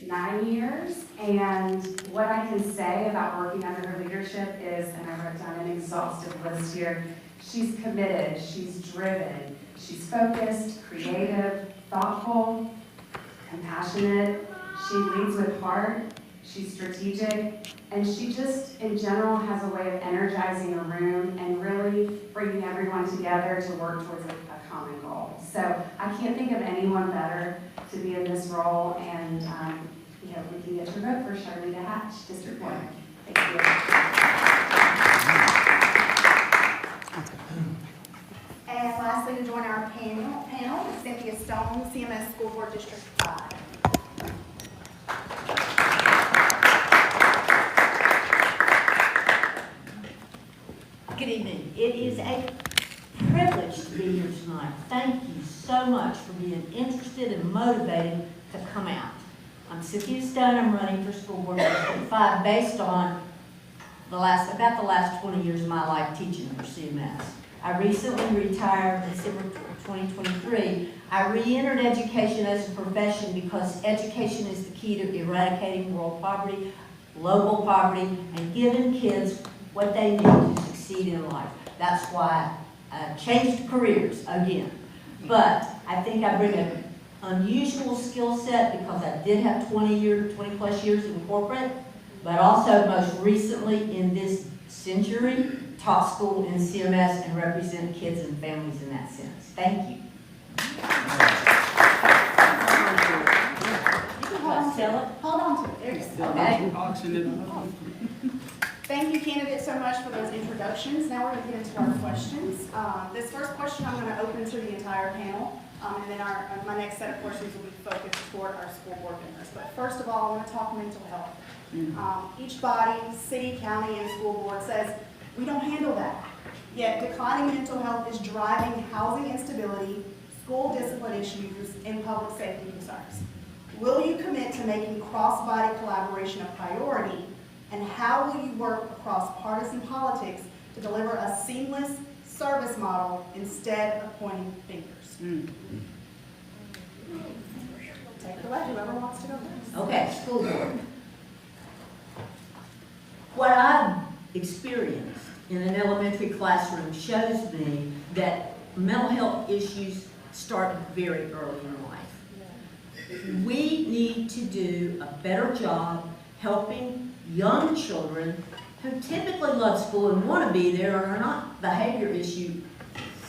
9 years, and what I can say about working under her leadership is, and I wrote down an exhaustive list here, she's committed, she's driven, she's focused, creative, thoughtful, compassionate, she leads with heart, she's strategic, and she just, in general, has a way of energizing a room and really bringing everyone together to work towards a common goal. So I can't think of anyone better to be in this role, and we can get your vote for Charlita Hatch, District 1. Thank you. And lastly, to join our panel is Cynthia Stone, CMS School Board District 5. Good evening. It is a privilege to be here tonight. Thank you so much for being interested and motivated to come out. I'm Cynthia Stone. I'm running for School Board District 5 based on about the last 20 years of my life teaching for CMS. I recently retired in December 2023. I re-entered education as a profession because education is the key to eradicating world poverty, local poverty, and giving kids what they need to succeed in life. That's why I changed careers again. But I think I bring an unusual skill set because I did have 20 plus years in corporate, but also most recently in this century, taught school in CMS and represent kids and families in that sense. Thank you. Hold on to it. There you go. Okay. Thank you, candidates, so much for those introductions. Now we're going to get into our questions. This first question I'm going to open to the entire panel, and then my next set of questions will be focused toward our school board members. But first of all, I want to talk mental health. Each body, city, county, and school board says we don't handle that. Yet declining mental health is driving housing instability, school discipline issues, and public safety concerns. Will you commit to making cross-body collaboration a priority? And how will you work across partisan politics to deliver a seamless service model instead of pointing fingers? Take it away, whoever wants to go first. Okay, school board. What I've experienced in an elementary classroom shows me that mental health issues start very early in life. We need to do a better job helping young children who typically love school and want to be there and are not behavior issue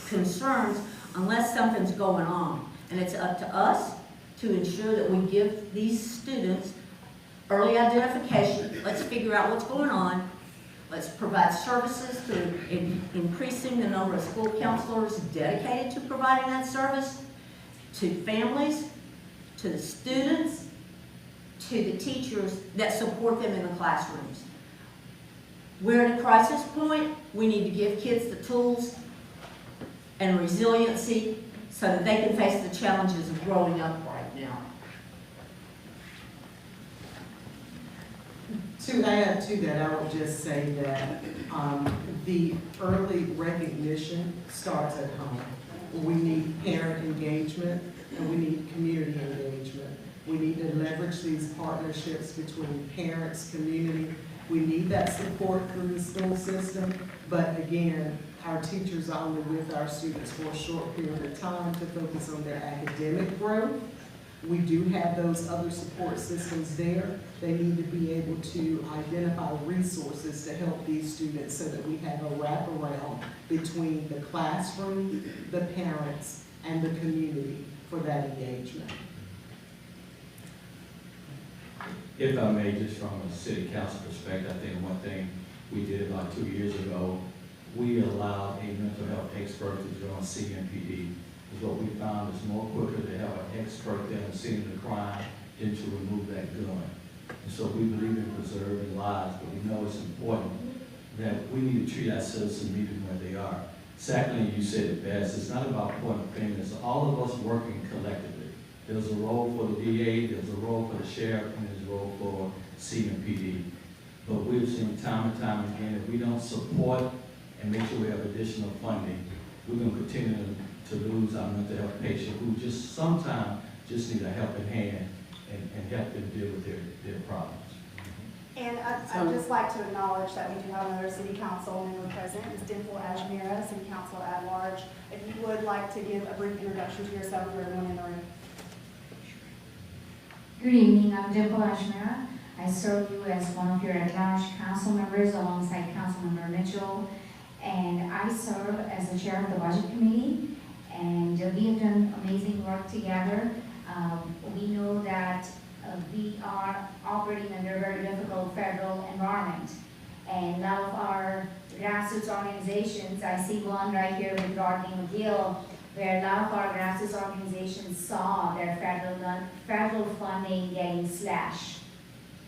concerns unless something's going on. And it's up to us to ensure that we give these students early identification. Let's figure out what's going on. Let's provide services through increasing the number of school counselors dedicated to providing that service to families, to the students, to the teachers that support them in the classrooms. We're at a crisis point. We need to give kids the tools and resiliency so that they can face the challenges of growing up right now. To add to that, I would just say that the early recognition starts at home. We need parent engagement and we need community engagement. We need to leverage these partnerships between parents, community. We need that support through the school system, but again, our teachers are only with our students for a short period of time to focus on their academic growth. We do have those other support systems there. They need to be able to identify resources to help these students so that we have a wraparound between the classroom, the parents, and the community for that engagement. If I may, just from a city council perspective, I think one thing we did about 2 years ago, we allowed a mental health expert to join CMPD. Because what we found is more quicker to have an expert there on seeing the crime than to remove that gun. And so we believe in preserving lives, but we know it's important that we need to treat our citizens and meet them where they are. Secondly, you said it best, it's not about pointing fingers, it's all of us working collectively. There's a role for the DA, there's a role for the sheriff, and there's a role for CMPD. But we've seen time and time again, if we don't support and make sure we have additional funding, we're going to continue to lose our mental health patients who just sometimes just need a helping hand. and help them deal with their problems. And I'd just like to acknowledge that we do have another city council member present, Ms. Dimple Ajmira, city council at large. If you would like to give a brief introduction to yourself for everyone in the room. Good evening, I'm Nat'l. I serve you as one of your at-large council members alongside Councilmember Mitchell. And I serve as the chair of the budget committee. And we have done amazing work together. We know that we are operating under a very difficult federal environment. And a lot of our grassroots organizations, I see one right here with Rodney McGill, where a lot of our grassroots organizations saw their federal funding getting slashed.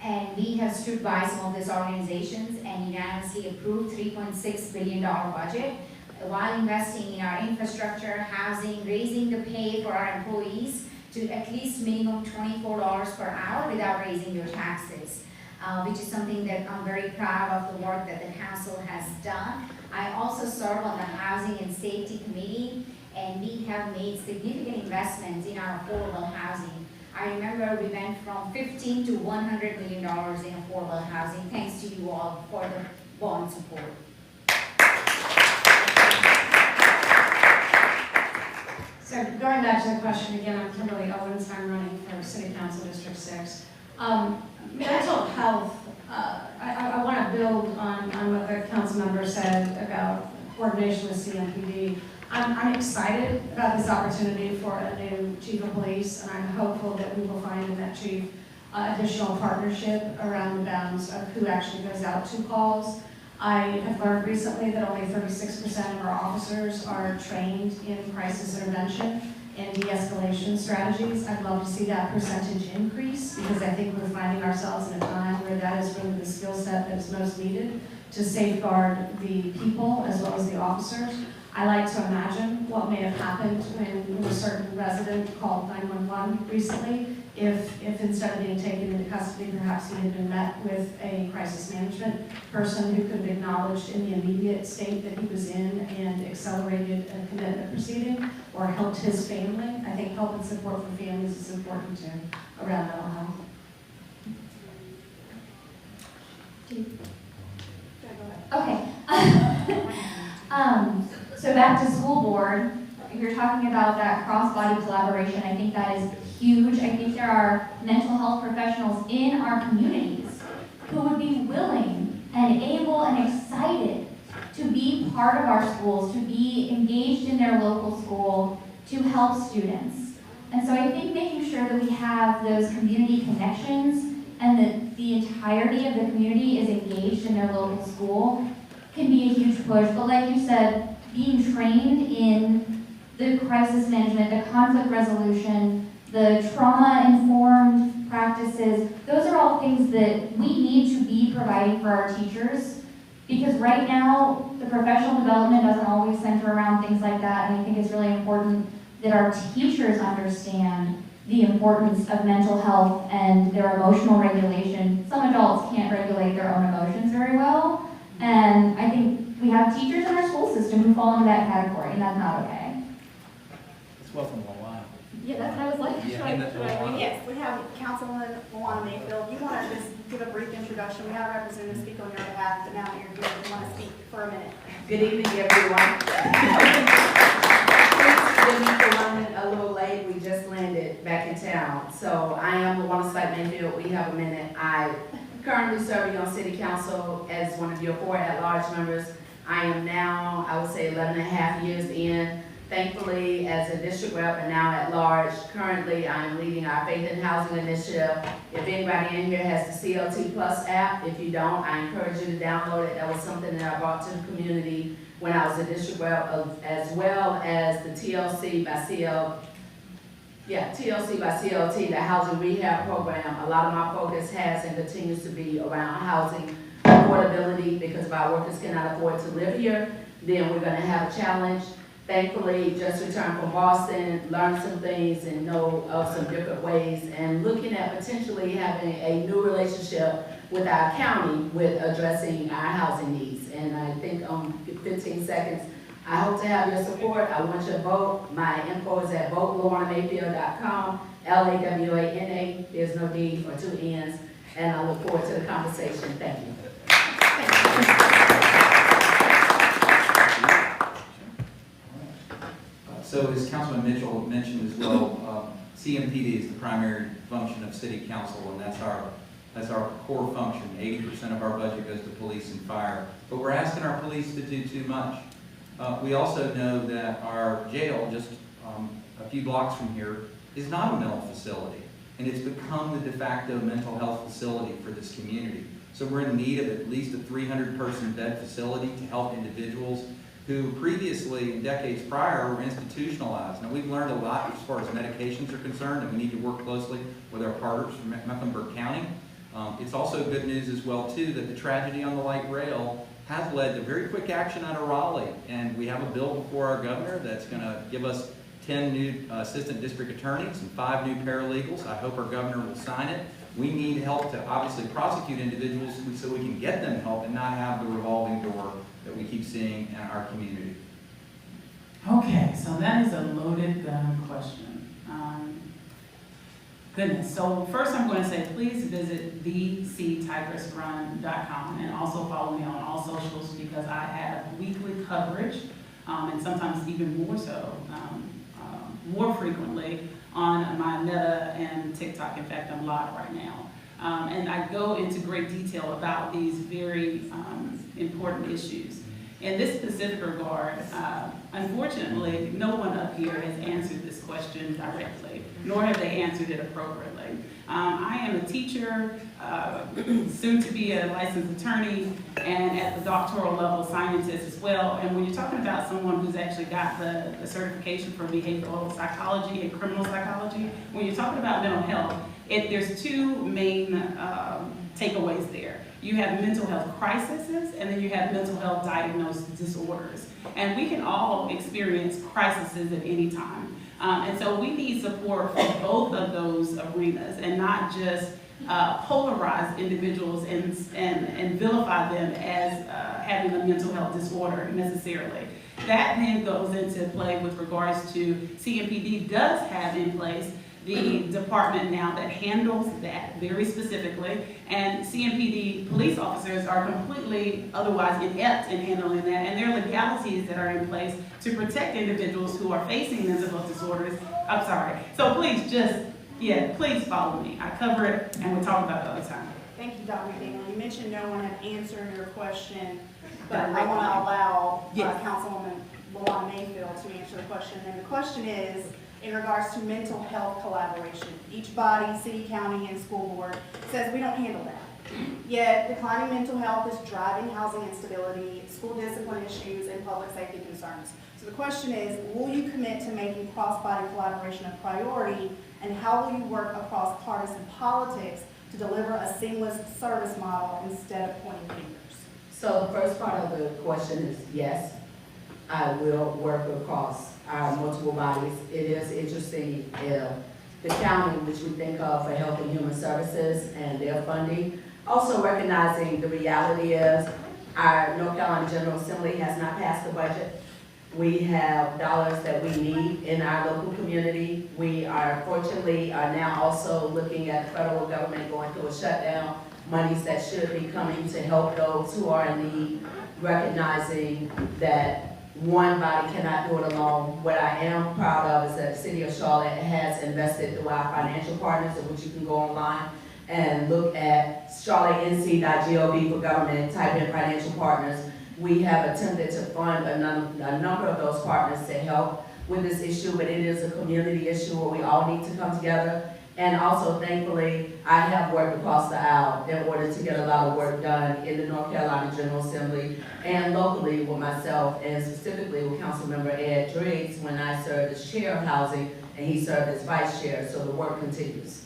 And we have stood by some of these organizations and unanimously approved $3.6 billion budget while investing in our infrastructure, housing, raising the pay for our employees to at least minimum $24 per hour without raising your taxes, which is something that I'm very proud of the work that the council has done. I also serve on the Housing and Safety Committee, and we have made significant investments in our affordable housing. I remember we went from $15 to $100 million in affordable housing, thanks to you all for the bond support. So going back to the question again, I'm Kimberly Owens, I'm running for City Council District 6. Mental health, I want to build on what the council member said about coordination with CMPD. I'm excited about this opportunity for a new chief of police, and I'm hopeful that we will find in that chief additional partnership around the bounds of who actually goes out to calls. I have learned recently that only 36% of our officers are trained in crisis intervention and de-escalation strategies. I'd love to see that percentage increase because I think we're finding ourselves in a time where that is really the skill set that is most needed to safeguard the people as well as the officers. I like to imagine what may have happened when a certain resident called 911 recently, if instead of being taken into custody, perhaps he had been met with a crisis management person who could have acknowledged in the immediate state that he was in and accelerated a commitment proceeding or helped his family. I think help and support for families is important too around mental health. Okay. So back to school board, if you're talking about that cross-body collaboration, I think that is huge. I think there are mental health professionals in our communities who would be willing and able and excited to be part of our schools, to be engaged in their local school, to help students. And so I think making sure that we have those community connections and that the entirety of the community is engaged in their local school can be a huge push. But like you said, being trained in the crisis management, the conflict resolution, the trauma-informed practices, those are all things that we need to be providing for our teachers. Because right now, the professional development doesn't always center around things like that, and I think it's really important that our teachers understand the importance of mental health and their emotional regulation. Some adults can't regulate their own emotions very well, and I think we have teachers in our school system who fall into that category, and that's not okay. It's welcome, Luana. Yeah, that's what I was like. Yeah, and that's Luana. Yes, we have Councilwoman Luana Mayfield. You want to just give a brief introduction? We have a representative speak on your behalf, but now that you're here, you want to speak for a minute. Good evening, everyone. Please forgive me for running a little late. We just landed back in town. So I am Luana Mayfield. We have a minute. I currently serving on City Council as one of your 4 at-large members. I am now, I would say, 11 and a half years in. Thankfully, as a district rep and now at large, currently I am leading our Faith in Housing initiative. If anybody in here has the CLT Plus app, if you don't, I encourage you to download it. That was something that I brought to the community when I was a district rep, as well as the TLC by CLT, the housing rehab program. A lot of my focus has and continues to be around housing affordability, because if our workers cannot afford to live here, then we're gonna have a challenge. Thankfully, just returned from Boston, learned some things and know of some different ways, and looking at potentially having a new relationship with our county with addressing our housing needs. And I think 15 seconds, I hope to have your support. I want your vote. My info is at votelawanamayfield.com, LAWANA. There's no D or two N's. And I look forward to the conversation. Thank you. So as Councilman Mitchell mentioned as well, CMPD is the primary function of City Council, and that's our core function. 80% of our budget goes to police and fire. But we're asking our police to do too much. We also know that our jail, just a few blocks from here, is not a mental facility, and it's become the de facto mental health facility for this community. So we're in need of at least a 300-person bed facility to help individuals who previously, in decades prior, were institutionalized. Now, we've learned a lot as far as medications are concerned, and we need to work closely with our partners from Mecklenburg County. It's also good news as well, too, that the tragedy on the light rail has led to very quick action out of Raleigh, and we have a bill before our governor that's going to give us 10 new assistant district attorneys and 5 new paralegals. I hope our governor will sign it. We need help to obviously prosecute individuals so we can get them help and not have the revolving door that we keep seeing in our community. Okay, so that is a loaded gun question. Goodness, so first I'm going to say please visit thectigressrun.com and also follow me on all socials because I have weekly coverage and sometimes even more so, more frequently on my Meta and TikTok. In fact, I'm live right now. And I go into great detail about these very important issues. In this specific regard, unfortunately, no one up here has answered this question directly, nor have they answered it appropriately. I am a teacher, soon to be a licensed attorney, and at the doctoral level, scientist as well. And when you're talking about someone who's actually got the certification for behavioral psychology and criminal psychology, when you're talking about mental health, there's two main takeaways there. You have mental health crises, and then you have mental health diagnosed disorders. And we can all experience crises at any time. And so we need support for both of those arenas and not just polarize individuals and vilify them as having a mental health disorder necessarily. That then goes into play with regards to CMPD does have in place the department now that handles that very specifically, and CMPD police officers are completely otherwise inept in handling that, and there are legalities that are in place to protect individuals who are facing mental health disorders. I'm sorry. So please please follow me. I cover it, and we'll talk about it all the time. Thank you, Dr. McDaniel. You mentioned no one had answered your question, but I want to allow Councilwoman Lawana Mayfield to answer the question. And the question is, in regards to mental health collaboration. Each body, city, county, and school board says we don't handle that. Yet declining mental health is driving housing instability, school discipline issues, and public safety concerns. So the question is, will you commit to making cross-body collaboration a priority, and how will you work across partisan politics to deliver a seamless service model instead of pointing fingers? So the first part of the question is yes, I will work across our multiple bodies. It is interesting, the county, which we think of for Health and Human Services and their funding, also recognizing the reality is our North Carolina General Assembly has not passed the budget. We have dollars that we need in our local community. We are fortunately now also looking at the federal government going through a shutdown, monies that should be coming to help those who are in need, recognizing that one body cannot do it alone. What I am proud of is that the City of Charlotte has invested through our financial partners, of which you can go online and look at charlottenc.gov for government and type in financial partners. We have attempted to fund a number of those partners to help with this issue, but it is a community issue where we all need to come together. And also, thankfully, I have worked across the aisle in order to get a lot of work done in the North Carolina General Assembly and locally with myself, and specifically with Councilmember Ed Driggs when I served as chair of housing and he served as vice chair, so the work continues.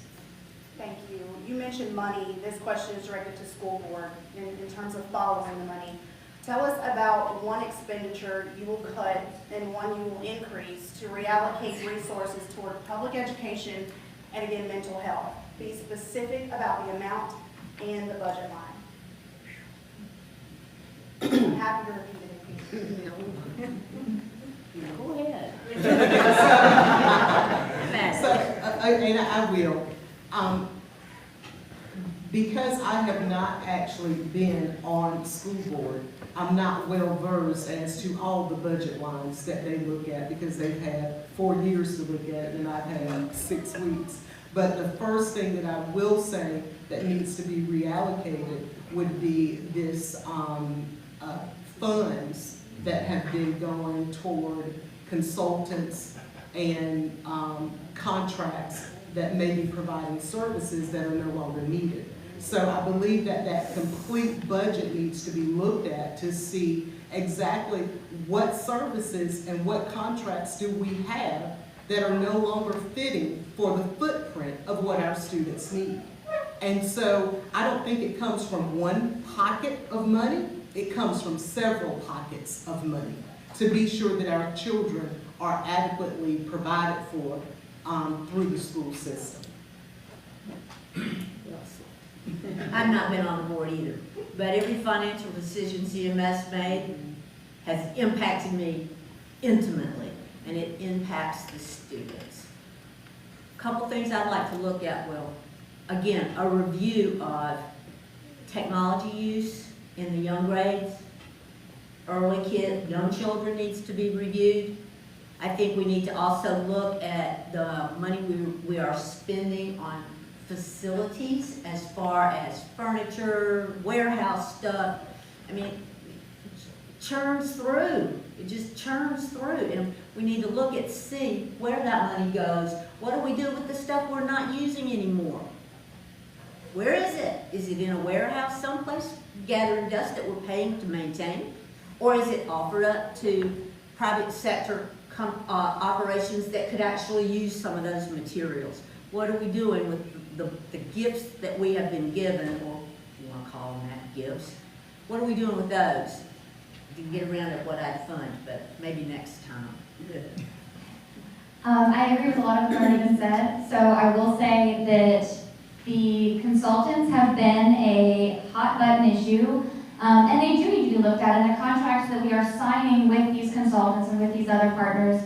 Thank you. You mentioned money. This question is directed to school board in terms of following the money. Tell us about one expenditure you will cut and one you will increase to reallocate resources toward public education and again, mental health. Be specific about the amount and the budget line. I'm happy to repeat it if you Go ahead. So, and I will. Because I have not actually been on school board, I'm not well versed as to all the budget lines that they look at, because they've had 4 years to look at it and I've had 6 weeks. But the first thing that I will say that needs to be reallocated would be this funds that have been going toward consultants and contracts that may be providing services that are no longer needed. So I believe that that complete budget needs to be looked at to see exactly what services and what contracts do we have that are no longer fitting for the footprint of what our students need. And so I don't think it comes from one pocket of money, it comes from several pockets of money to be sure that our children are adequately provided for through the school system. I've not been on the board either, but every financial decision CMS made has impacted me intimately, and it impacts the students. A couple things I'd like to look at, well, again, a review of technology use in the young grades. Young children needs to be reviewed. I think we need to also look at the money we are spending on facilities as far as furniture, warehouse stuff. I mean, it churns through. It just churns through. And we need to look at, see where that money goes. What do we do with the stuff we're not using anymore? Where is it? Is it in a warehouse someplace gathering dust that we're paying to maintain? Or is it offered up to private sector operations that could actually use some of those materials? What are we doing with the gifts that we have been given, or if you want to call them that, gifts? What are we doing with those? You can get around at what I'd fund, but maybe next time. I agree with a lot of what's already been said. So I will say that the consultants have been a hot button issue, and they do need to be looked at, and the contracts that we are signing with these consultants and with these other partners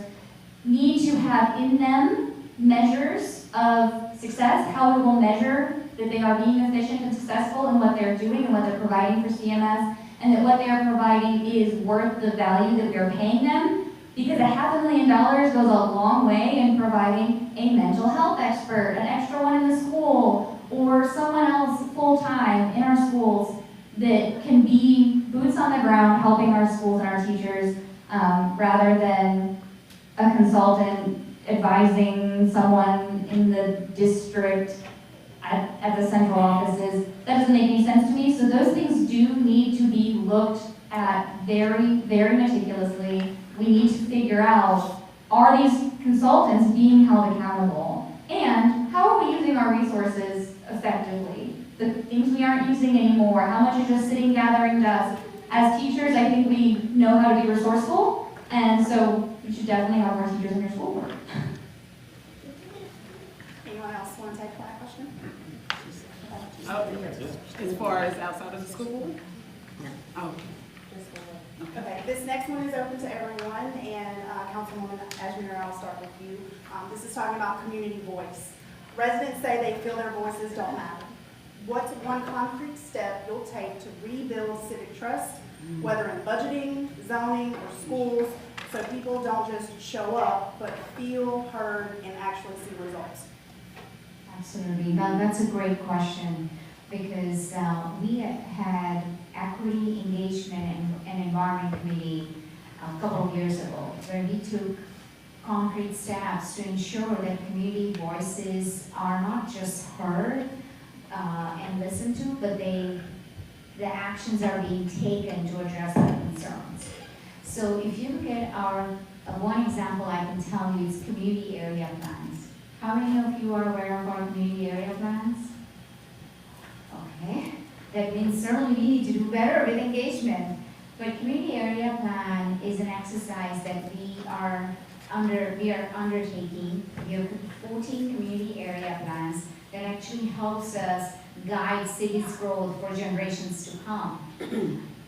need to have in them measures of success, how we will measure that they are being efficient and successful in what they're doing and what they're providing for CMS, and that what they are providing is worth the value that we are paying them, because $500,000 goes a long way in providing a mental health expert, an extra one in the school, or someone else full-time in our schools that can be boots on the ground helping our schools and our teachers, rather than a consultant advising someone in the district at the central offices. That doesn't make any sense to me. So those things do need to be looked at very, very meticulously. We need to figure out, are these consultants being held accountable? And how are we using our resources effectively? The things we aren't using anymore, how much is just sitting gathering dust? As teachers, I think we know how to be resourceful, and so you should definitely have more teachers in your school board. Anyone else want to take that question? As far as outside of the school board? No. Oh, Okay, this next one is open to everyone, and Councilwoman Ashmere, I'll start with you. This is talking about community voice. Residents say they feel their voices don't matter. What's one concrete step you'll take to rebuild civic trust, whether in budgeting, zoning, or schools, so people don't just show up, but feel heard and actually see results? Absolutely. Now, that's a great question, because we had equity, engagement, and environment committee a couple of years ago, where we took concrete steps to ensure that community voices are not just heard and listened to, but the actions are being taken to address their concerns. So if you look at our, one example I can tell you is community area plans. How many of you are aware of our community area plans? Okay, that means certainly we need to do better with engagement. But community area plan is an exercise that we are undertaking. We have 14 community area plans that actually helps us guide city's growth for generations to come.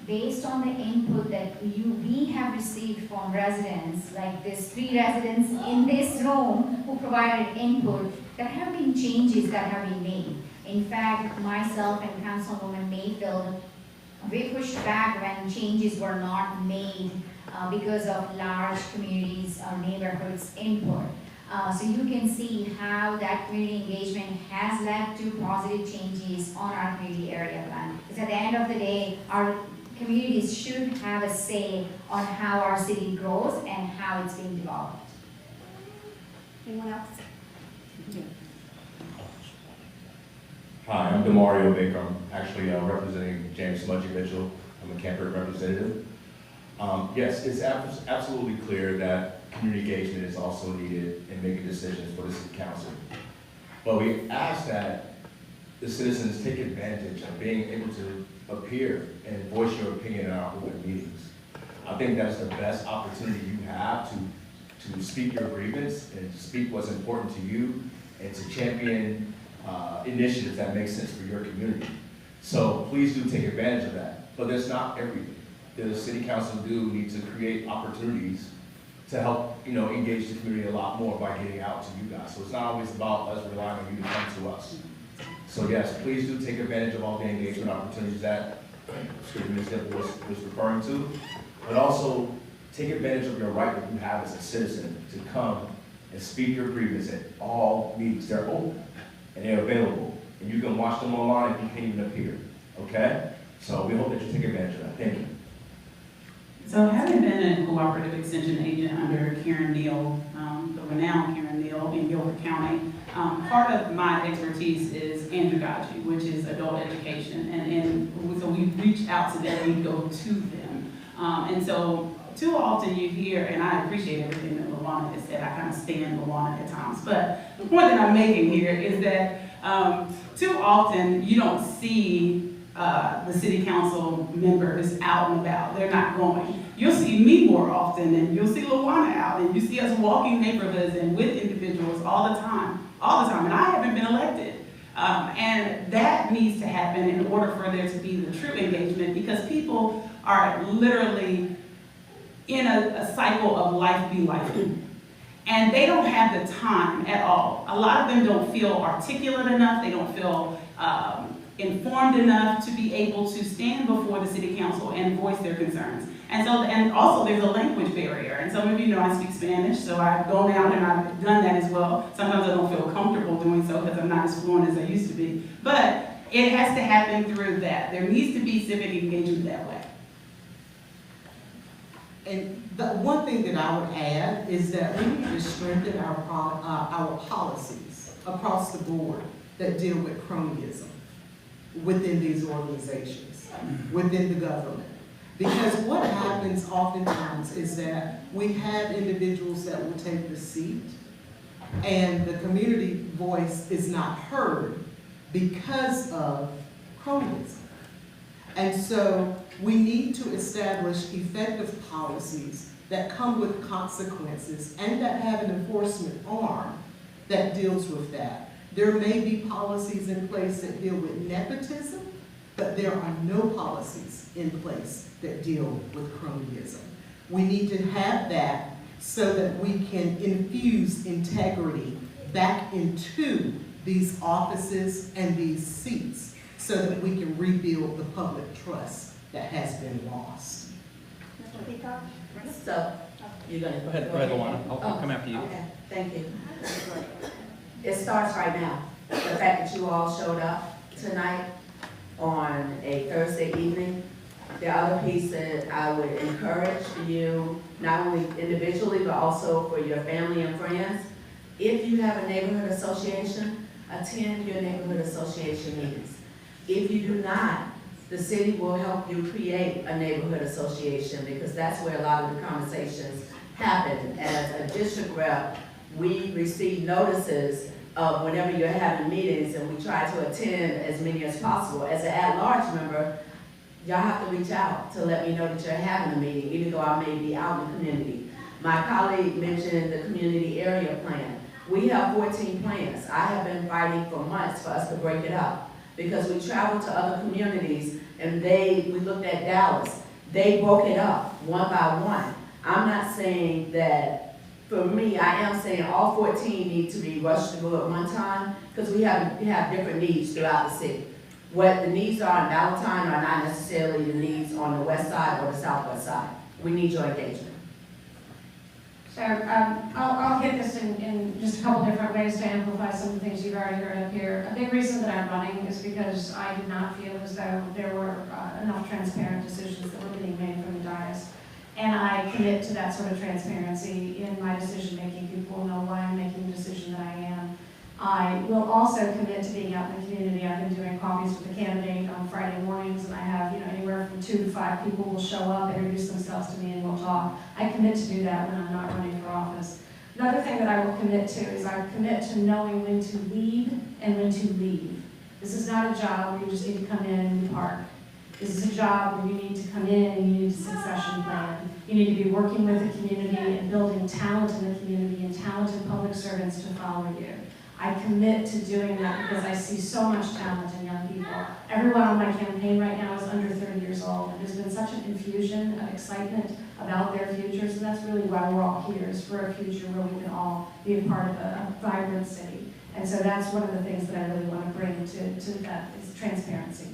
based on the input that we have received from residents, like these 3 residents in this room who provided input, there have been changes that have been made. In fact, myself and Councilwoman Mayfield, we pushed back when changes were not made because of large communities or neighborhoods input. So you can see how that community engagement has led to positive changes on our community area plan. Because at the end of the day, our communities should have a say on how our city grows and how it's being developed. Anyone else? Hi, I'm Demario Baker. I'm actually representing James Smudgy Mitchell. I'm a campus representative. Yes, it's absolutely clear that community engagement is also needed in making decisions for the city council. But we ask that the citizens take advantage of being able to appear and voice your opinion in our open meetings. I think that's the best opportunity you have to speak your grievance and to speak what's important to you and to champion initiatives that make sense for your community. So please do take advantage of that. But that's not everything. The city council do need to create opportunities to help, engage the community a lot more by getting out to you guys. So it's not always about us relying on you to come to us. So yes, please do take advantage of all the engagement opportunities that Ms. Dimple was referring to. But also take advantage of your right that you have as a citizen to come and speak your grievance at all meetings. They're open and they're available. And you can watch them online if you can't even appear. Okay? So we hope that you take advantage of that. Thank you. So having been a cooperative extension agent under Karen Neal, the renowned Karen Neal in Guilford County, part of my expertise is andragogy, which is adult education. And so we reach out to them, we go to them. And so too often you hear, and I appreciate everything that Luana has said, I kind of stand Luana at times, but the point that I'm making here is that too often you don't see the city council members out and about. They're not going. You'll see me more often, and you'll see Luana out, and you see us walking neighborhoods and with individuals all the time, and I haven't been elected. And that needs to happen in order for there to be the true engagement, because people are literally in a cycle of life be life. And they don't have the time at all. A lot of them don't feel articulate enough. They don't feel informed enough to be able to stand before the city council and voice their concerns. And also there's a language barrier. And some of you know I speak Spanish, so I've gone out and I've done that as well. Sometimes I don't feel comfortable doing so because I'm not as fluent as I used to be. But it has to happen through that. There needs to be civic engagement that way. And the one thing that I would add is that we need to strengthen our policies across the board that deal with cronyism within these organizations, within the government. Because what happens oftentimes is that we have individuals that will take the seat and the community voice is not heard because of cronyism. And so we need to establish effective policies that come with consequences and that have an enforcement arm that deals with that. There may be policies in place that deal with nepotism, but there are no policies in place that deal with cronyism. We need to have that so that we can infuse integrity back into these offices and these seats so that we can rebuild the public trust that has been lost. So, you're gonna. Go ahead, Luana. I'll come after you. Okay, thank you. It starts right now. The fact that you all showed up tonight on a Thursday evening. The other piece that I would encourage you, not only individually, but also for your family and friends, if you have a neighborhood association, attend your neighborhood association meetings. If you do not, the city will help you create a neighborhood association, because that's where a lot of the conversations happen. As a district rep, we receive notices of whenever you're having meetings, and we try to attend as many as possible. As an at-large member, y'all have to reach out to let me know that you're having a meeting, even though I may be out in the community. My colleague mentioned the community area plan. We have 14 plans. I have been fighting for months for us to break it up. Because we traveled to other communities and we looked at Dallas. They broke it up one by one. I'm not saying that, for me, I am saying all 14 need to be rushed to go at one time, because we have different needs throughout the city. What the needs are in Valentine are not necessarily the needs on the west side or the southwest side. We need your engagement. So I'll hit this in just a couple different ways to amplify some of the things you've already heard up here. A big reason that I'm running is because I did not feel as though there were enough transparent decisions that were being made from the dais. And I commit to that sort of transparency in my decision-making. People will know why I'm making the decision that I am. I will also commit to being out in the community. I've been doing coffees with the candidate on Friday mornings, and I have, anywhere from 2 to 5 people will show up, introduce themselves to me, and we'll talk. I commit to do that when I'm not running for office. Another thing that I will commit to is I commit to knowing when to lead and when to leave. This is not a job where you just need to come in and park. This is a job where you need to come in and you need a succession plan. You need to be working with the community and building talent in the community and talented public servants to follow you. I commit to doing that because I see so much talent in young people. Everyone on my campaign right now is under 30 years old, and there's been such an infusion of excitement about their futures, and that's really why we're all here, is for a future where we can all be a part of a vibrant city. And so that's one of the things that I really want to bring to that, is transparency.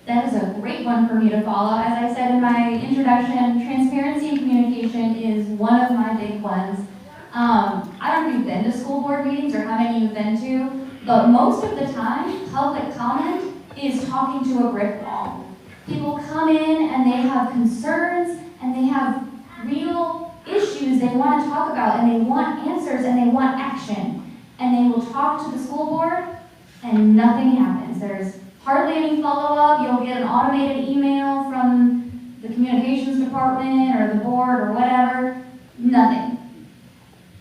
That is a great one for me to follow. As I said in my introduction, transparency and communication is one of my big ones. I don't know if you've been to school board meetings or how many you've been to, but most of the time, public comment is talking to a brick wall. People come in and they have concerns and they have real issues they want to talk about, and they want answers and they want action. And they will talk to the school board and nothing happens. There's hardly any follow-up. You'll get an automated email from the communications department or the board or whatever. Nothing.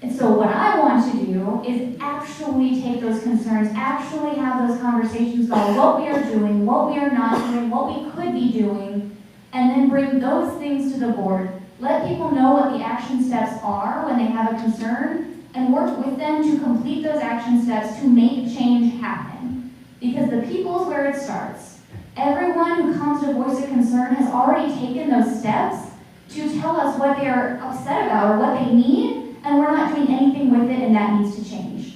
And so what I want to do is actually take those concerns, actually have those conversations about what we are doing, what we are not doing, what we could be doing, and then bring those things to the board. Let people know what the action steps are when they have a concern, and work with them to complete those action steps to make change happen. Because the people is where it starts. Everyone who comes to voice a concern has already taken those steps to tell us what they are upset about or what they need, and we're not doing anything with it, and that needs to change.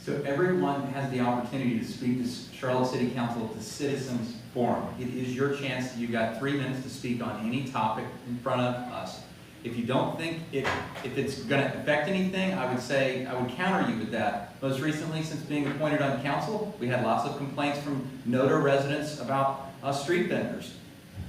So everyone has the opportunity to speak to Charlotte City Council at the Citizens Forum. It is your chance. You've got 3 minutes to speak on any topic in front of us. If you don't think if it's going to affect anything, I would counter you with that. Most recently, since being appointed on council, we had lots of complaints from Nat'l residents about street vendors.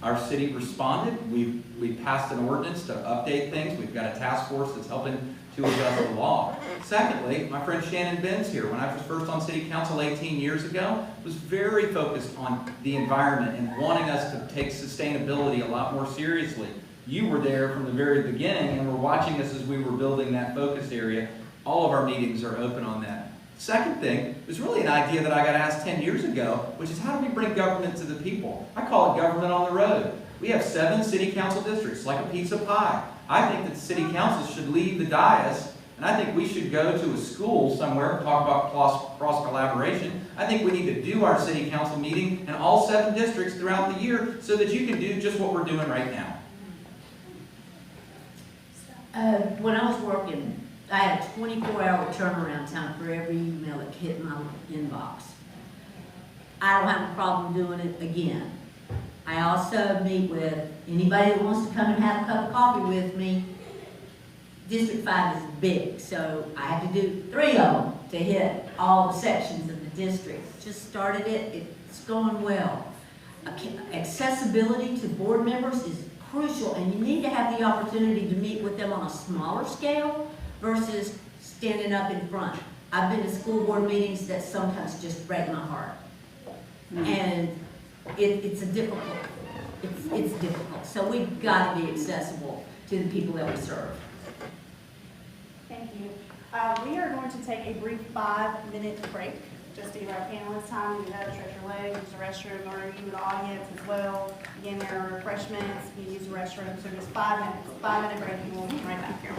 Our city responded. We passed an ordinance to update things. We've got a task force that's helping to adjust the law. Secondly, my friend Shannon Benz here, when I was first on city council 18 years ago, was very focused on the environment and wanting us to take sustainability a lot more seriously. You were there from the very beginning and were watching us as we were building that focus area. All of our meetings are open on that. Second thing was really an idea that I got asked 10 years ago, which is how do we bring government to the people? I call it government on the road. We have 7 city council districts, like a pizza pie. I think that the city council should leave the dais, and I think we should go to a school somewhere and talk about cross-collaboration. I think we need to do our city council meeting in all 7 districts throughout the year so that you can do just what we're doing right now. When I was working, I had a 24-hour turnaround time for every email that hit my inbox. I don't have a problem doing it again. I also meet with anybody that wants to come and have a cup of coffee with me. District 5 is big, so I have to do 3 of them to hit all the sections of the district. Just started it, it's going well. Accessibility to board members is crucial, and you need to have the opportunity to meet with them on a smaller scale versus standing up in front. I've been to school board meetings that sometimes just break my heart. And it's difficult. So we've got to be accessible to the people that we serve. Thank you. We are going to take a brief 5-minute break. Just to give our panelists time to stretch your legs, use the restroom, or you, the audience as well. Again, there are refreshments. You can use the restroom. So just 5 minutes. 5-minute break, and we'll be right back here.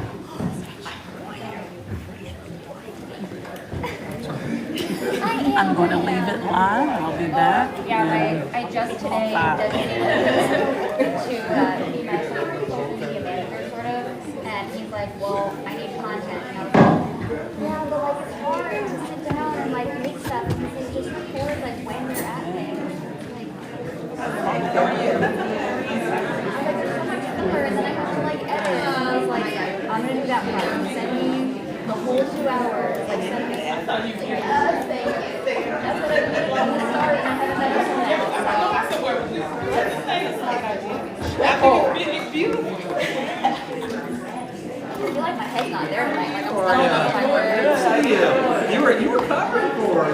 I I'm going to leave it live. I'll be back. Yeah, right. I just today designated to be my social media manager, sort of, and he's like, well, I need content. And I was like, yeah, but like it's hard to sit down and like make stuff and they just record like when you're at things. Like, I was like, there's so much filler, and then I have to like edit. And I was like, I'm gonna do that part. Send me the whole 2 hours. Like, send me stuff. Like, yes, thank you. That's what I did from the start, and I haven't done it till now. It's beautiful. I feel like my head's not there tonight. Like, I'm stumbling over my words. You were covering for her.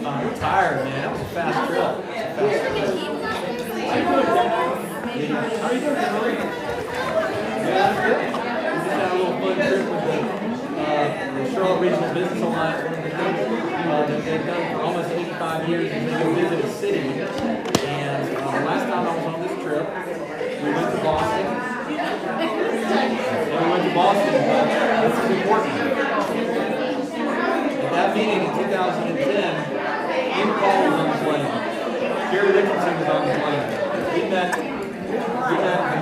I'm tired, man. That was a fast trip. How are you doing? Yeah, good. We just had a little fun trip with the Charlotte Regional Business Alliance. That they've done for almost 85 years, and they go visit a city. And last time I was on this trip, we went to Boston. This is important. At that meeting in 2010, Ian Paul was on the plane. Gary Richardson was on the plane. We met the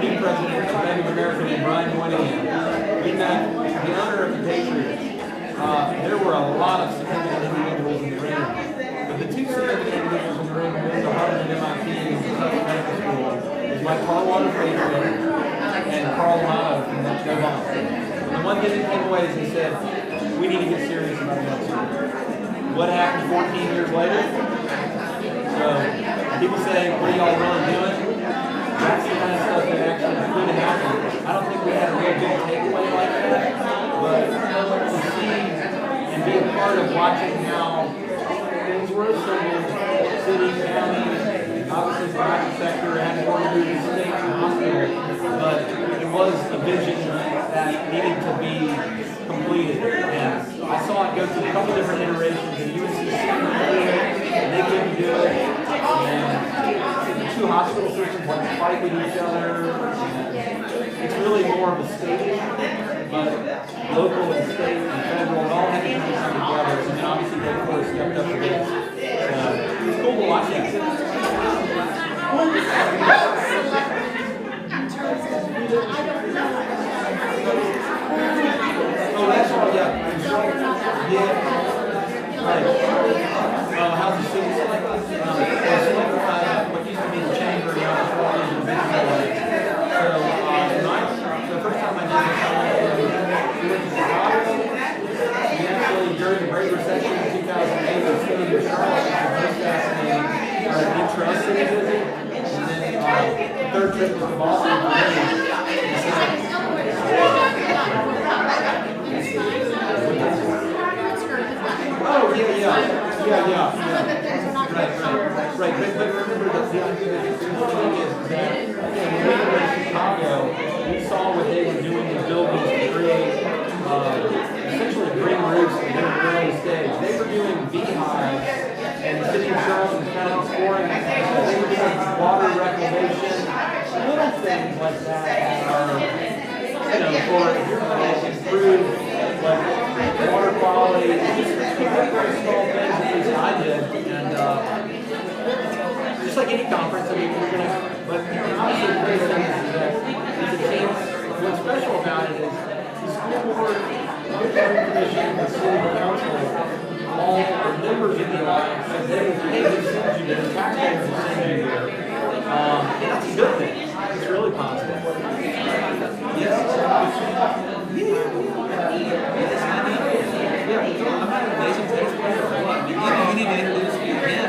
new president of Bank of America named Brian Moynihan. We met the owner of the Patriots. There were a lot of significant individuals in the room. But the two significant individuals in the room who went to Harvard and MIT and Kentucky Medical School was Mike Carwater Patriot and Carl Motto from the Jovan. And one thing that came away is he said, we need to get serious about that. What happened 14 years later? So people say, what are y'all really doing? That's the kind of stuff that actually could happen. I don't think we had a real big takeaway like that, but to see and be a part of watching how things were assembled, city, county, obviously the private sector had more to do with the state and hospital, but it was a vision that needed to be completed. And I saw it go through a couple different iterations, and UNCC couldn't do it, and they couldn't do it, and the two hospital systems like to fight with each other. It's really more of a state issue, but local and state and federal and all had to come together, and then obviously they of course stepped up to this. It's cool to watch that. Oh, that's all, yeah. Yeah. Right. How's the city selected? What used to be the chamber, now it's all individual. So, the first time I did this, we went to Chicago. We actually, during the Great Recession in 2008, we stayed in Charlotte, which was most fascinating. Trust city visit. And then the third trip was to Boston. Oh, yeah. Right. But remember that the thing is that when we were in Chicago, we saw what they were doing in buildings to create essentially green roofs in the early stage. They were doing beehives, and the city of Charlotte was kind of exploring that. They were doing water reclamation, little things like that are, for improve water quality, just very small things, at least I did, and just like any conference, I mean, we're going to, but obviously the great thing is that it's a chance, what's special about it is the school board, the planning commission, the city council, all are members of the alliance, and they will pay to send you there, the taxpayers will send you there, and that's a good thing, it's really positive. Yes. I'm not an amazing taste player. You need to introduce me again.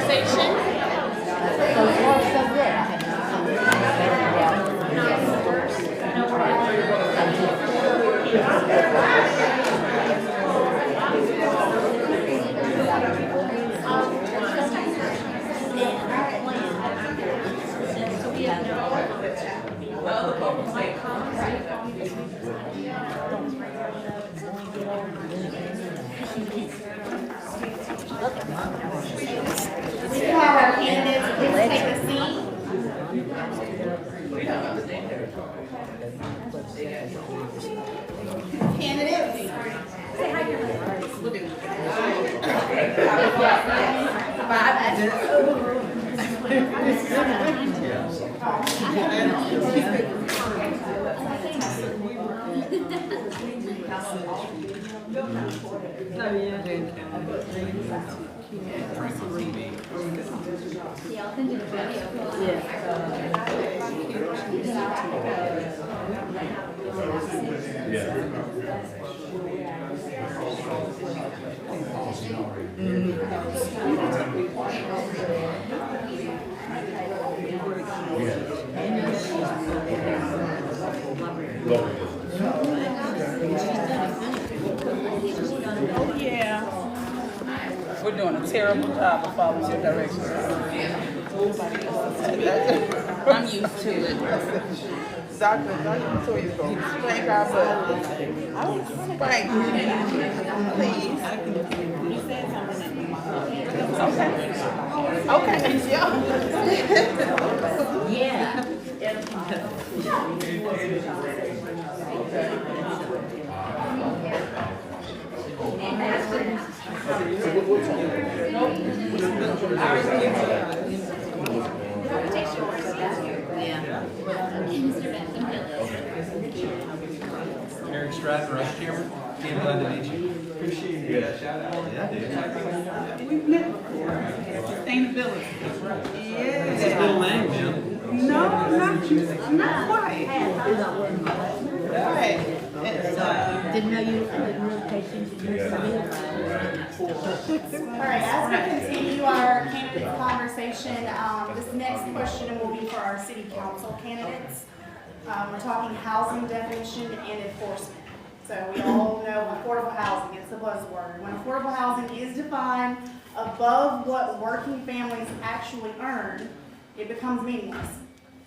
conversation. We have our candidates, please take a seat. Candidates. Say hi to your ladies. We'll do it. 5 Y'all can do the video. Oh, yeah. We're doing a terrible job of following your directions. I'm used to it. Dr. Toya's going to spank our butt. I will spank you, please. You said something Okay, yeah. Eric Stratton, Vice Chairman. Ken, glad to meet you. Appreciate it. Shout out. Yeah, dude. We've met before. Sustainability. That's right. Yeah. It's a little name, man. No, not quite. Right. Didn't know you, didn't really pay attention to your All right, as we continue our candidate conversation, this next question will be for our city council candidates. We're talking housing definition and enforcement. So we all know affordable housing, it's the buzzword. When affordable housing is defined above what working families actually earn, it becomes meaningless.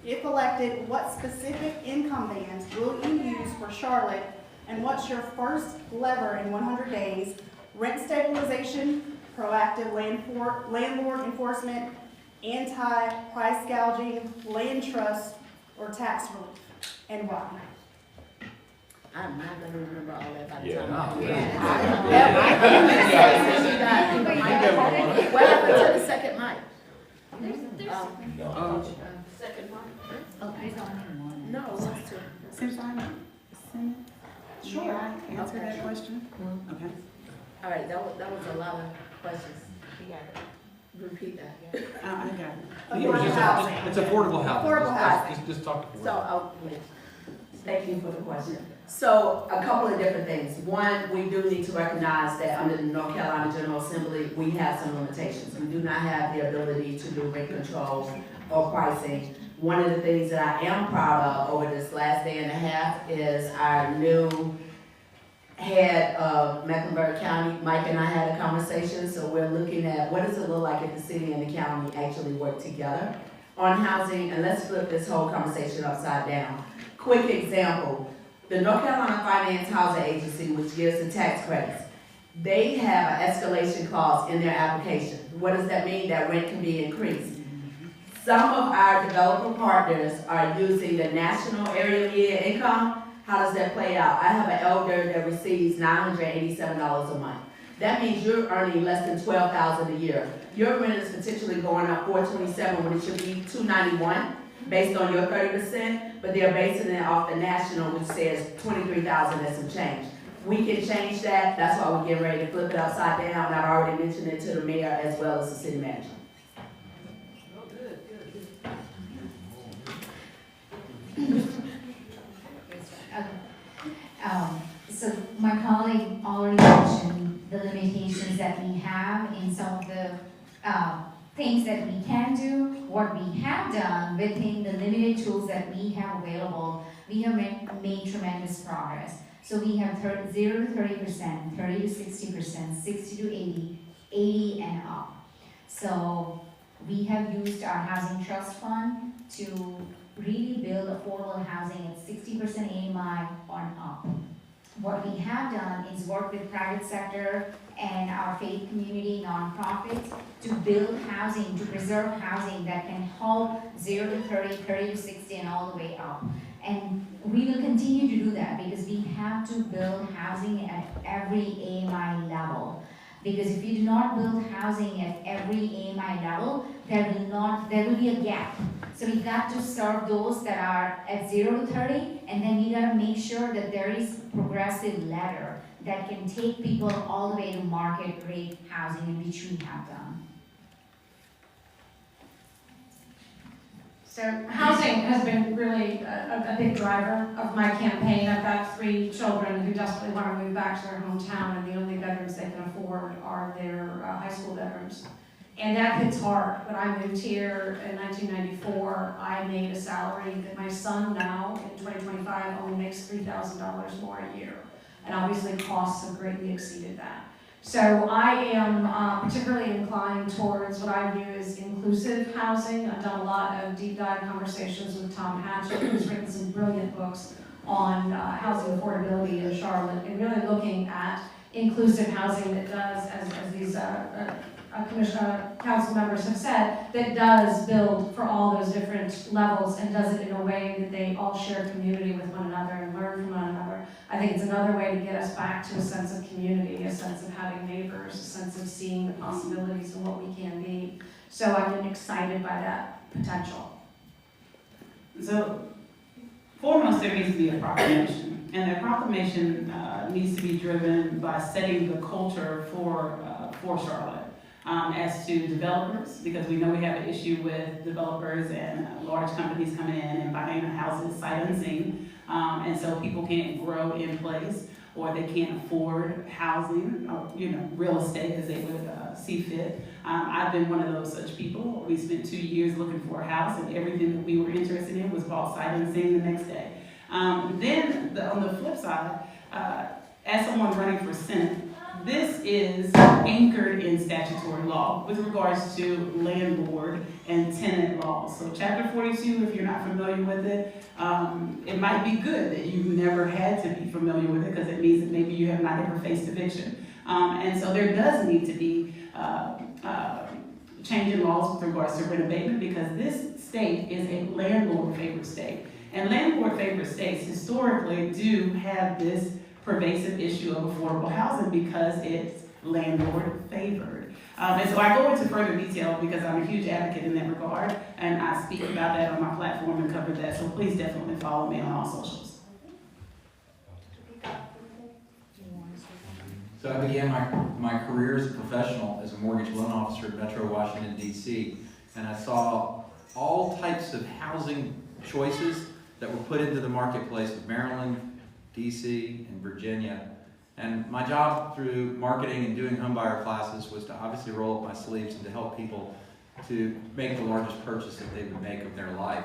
If elected, what specific income bands will you use for Charlotte, and what's your first lever in 100 days? Rent stabilization, proactive landlord enforcement, anti-price gouging, land trust, or tax relief, and why? I'm not going to remember all that by the Yeah. time. What happened to the second mic? Second mic? No, what's two? Since Sure. May I answer that question? Okay. All right, that was a lot of questions. Repeat that. I got it. Affordable housing. It's affordable housing. Affordable housing. Just talk affordable. So, thank you for the question. So, a couple of different things. One, we do need to recognize that under the North Carolina General Assembly, we have some limitations. We do not have the ability to do rent control or pricing. One of the things that I am proud of over this last day and a half is our new head of Mecklenburg County. Mike and I had a conversation, so we're looking at what does it look like if the city and the county actually work together on housing, and let's flip this whole conversation upside down. Quick example, the North Carolina Finance Housing Agency, which gives the tax credits, they have an escalation clause in their application. What does that mean? That rent can be increased. Some of our developer partners are using the national area median income. How does that play out? I have an elder that receives $987 a month. That means you're earning less than $12,000 a year. Your rent is potentially going up $427 when it should be $291 based on your 30%, but they're basing it off the national, which says $23,000 and some change. We can change that. That's why we're getting ready to flip it upside down. And I've already mentioned it to the mayor as well as the city manager. So my colleague already mentioned the limitations that we have in some of the things that we can do, what we have done within the limited tools that we have available, we have made tremendous progress. So we have 0 to 30%, 30 to 60%, 60 to 80, 80 and up. So we have used our housing trust fund to really build affordable housing at 60% AMI on up. What we have done is work with private sector and our faith community nonprofits to build housing, to preserve housing that can help 0 to 30, 30 to 60 and all the way up. And we will continue to do that because we have to build housing at every AMI level. Because if you do not build housing at every AMI level, there will be a gap. So we got to serve those that are at 0 to 30, and then we gotta make sure that there is progressive ladder that can take people all the way to market rate housing, in which we have done. So housing has been really a big driver of my campaign. I've got 3 children who desperately want to move back to their hometown, and the only bedrooms they can afford are their high school bedrooms. And that hits hard. When I moved here in 1994, I made a salary that my son now, in 2025, only makes $3,000 more a year. And obviously costs have greatly exceeded that. So I am particularly inclined towards what I view as inclusive housing. I've done a lot of deep dive conversations with Tom Hatchett, who's written some brilliant books on housing affordability in Charlotte, and really looking at inclusive housing that does, as these council members have said, that does build for all those different levels and does it in a way that they all share community with one another and learn from one another. I think it's another way to get us back to a sense of community, a sense of having neighbors, a sense of seeing the possibilities and what we can be. So I've been excited by that potential. So, foremost, there needs to be a proclamation, and that proclamation needs to be driven by setting the culture for Charlotte. As to developers, because we know we have an issue with developers and large companies coming in and buying houses sight unseen, and so people can't grow in place, or they can't afford housing, or real estate as they would see fit. I've been one of those such people. We spent 2 years looking for a house, and everything that we were interested in was bought sight unseen the next day. Then on the flip side, as someone running for Senate, this is anchored in statutory law with regards to landlord and tenant laws. So Chapter 42, if you're not familiar with it, it might be good that you've never had to be familiar with it because it means that maybe you have not ever faced eviction. And so there does need to be change in laws with regards to rent abatement because this state is a landlord-favored state. And landlord-favored states historically do have this pervasive issue of affordable housing because it's landlord favored. And so I go into further detail because I'm a huge advocate in that regard, and I speak about that on my platform and cover that, so please definitely follow me on all socials. So I began my career as a professional as a mortgage loan officer at Metro Washington, D.C., and I saw all types of housing choices that were put into the marketplace of Maryland, DC, and Virginia. And my job through marketing and doing homebuyer classes was to obviously roll up my sleeves and to help people to make the largest purchase that they would make of their life.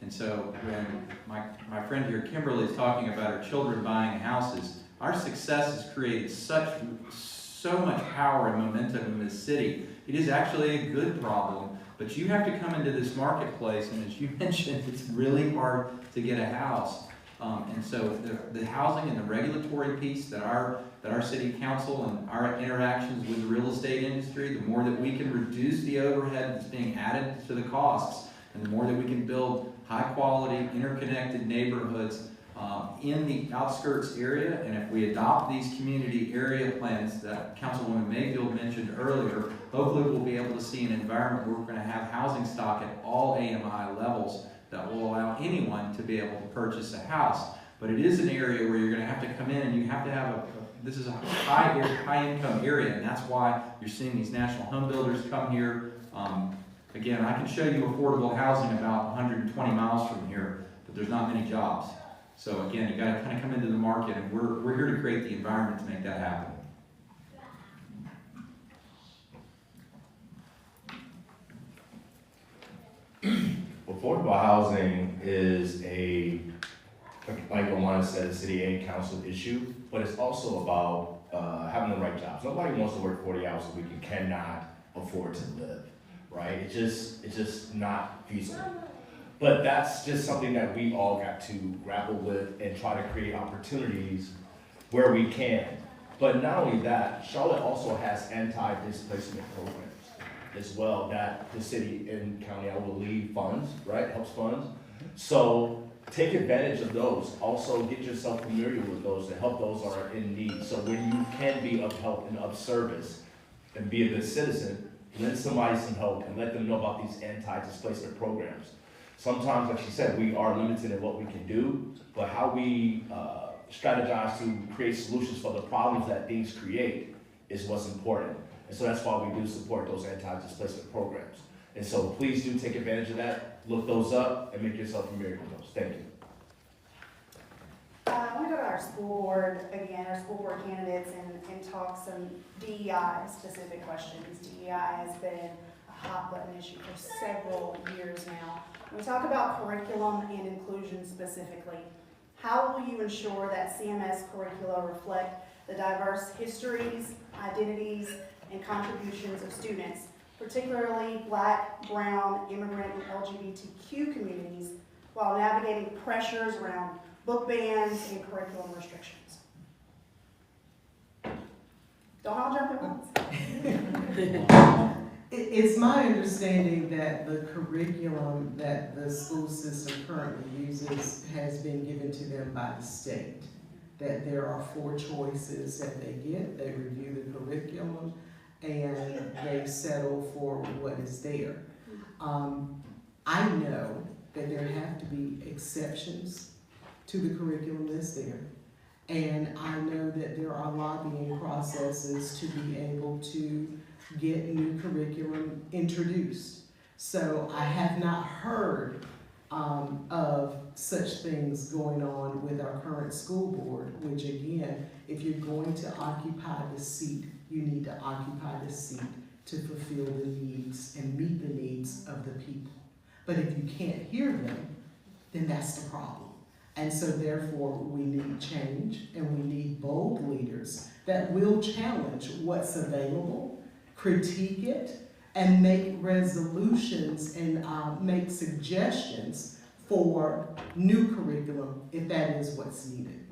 And so when my friend here, Kimberly, is talking about her children buying houses, our success has created so much power and momentum in this city. It is actually a good problem, but you have to come into this marketplace, and as you mentioned, it's really hard to get a house. And so the housing and the regulatory piece that our city council and our interactions with the real estate industry, the more that we can reduce the overhead that's being added to the costs, and the more that we can build high quality, interconnected neighborhoods in the outskirts area, and if we adopt these community area plans that Councilwoman Mayfield mentioned earlier, hopefully we'll be able to see an environment where we're going to have housing stock at all AMI levels that will allow anyone to be able to purchase a house. But it is an area where you're going to have to come in and you have to have this is a high income area, and that's why you're seeing these national home builders come here. Again, I can show you affordable housing about 120 miles from here, but there's not many jobs. So again, you got to kind of come into the market, and we're here to create the environment to make that happen. affordable housing is like Alana said, a city and council issue, but it's also about having the right jobs. Nobody wants to work 40 hours a week and cannot afford to live, right? It's just not feasible. But that's just something that we all got to grapple with and try to create opportunities where we can. But not only that, Charlotte also has anti-displacement programs as well that the city and county, I believe, funds, right? Helps funds. So take advantage of those. Also get yourself familiar with those to help those that are in need. So when you can be of help and of service and be a good citizen, lend somebody some help and let them know about these anti-displacement programs. Sometimes, like she said, we are limited in what we can do, but how we strategize to create solutions for the problems that things create is what's important. And so that's why we do support those anti-displacement programs. And so please do take advantage of that, look those up, and make yourself familiar with those. Thank you. I want to go to our school board again, our school board candidates, and talk some DEI specific questions. DEI has been a hot button issue for several years now. When we talk about curriculum and inclusion specifically, how will you ensure that CMS curricula reflect the diverse histories, identities, and contributions of students, particularly Black, Brown, immigrant, and LGBTQ communities, while navigating pressures around book bans and curriculum restrictions? Don't all jump at once. It's my understanding that the curriculum that the school system currently uses has been given to them by the state. That there are 4 choices that they get, they review the curriculum, and they settle for what is there. I know that there have to be exceptions to the curriculum that's there. And I know that there are lobbying processes to be able to get new curriculum introduced. So I have not heard of such things going on with our current school board, which again, if you're going to occupy the seat, you need to occupy the seat to fulfill the needs and meet the needs of the people. But if you can't hear them, then that's the problem. And so therefore, we need change and we need bold leaders that will challenge what's available, critique it, and make resolutions and make suggestions for new curriculum if that is what's needed.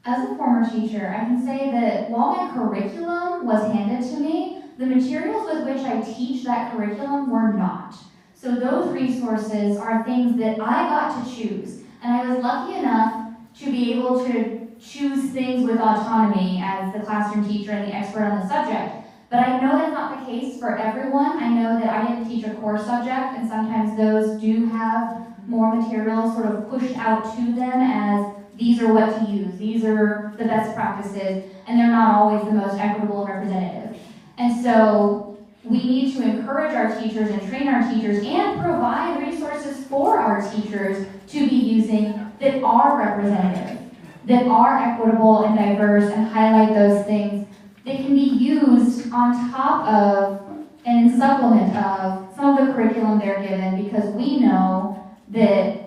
As a former teacher, I can say that while my curriculum was handed to me, the materials with which I teach that curriculum were not. So those resources are things that I got to choose. And I was lucky enough to be able to choose things with autonomy as the classroom teacher and the expert on the subject. But I know that's not the case for everyone. I know that I didn't teach a core subject, and sometimes those do have more materials sort of pushed out to them as these are what to use, these are the best practices, and they're not always the most equitable and representative. And so we need to encourage our teachers and train our teachers and provide resources for our teachers to be using that are representative, that are equitable and diverse, and highlight those things that can be used on top of and in supplement of some of the curriculum they're given, because we know that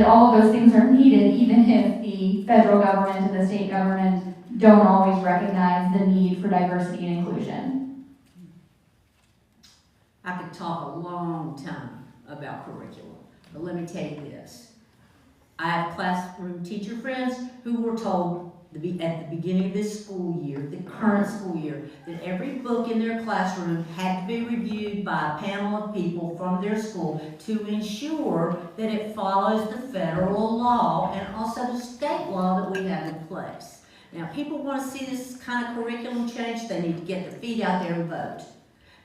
all of those things are needed even if the federal government and the state government don't always recognize the need for diversity and inclusion. I could talk a long time about curriculum, but let me tell you this. I have classroom teacher friends who were told at the beginning of this school year, the current school year, that every book in their classroom had to be reviewed by a panel of people from their school to ensure that it follows the federal law and also the state law that we have in place. Now, people want to see this kind of curriculum change, they need to get their feet out there and vote.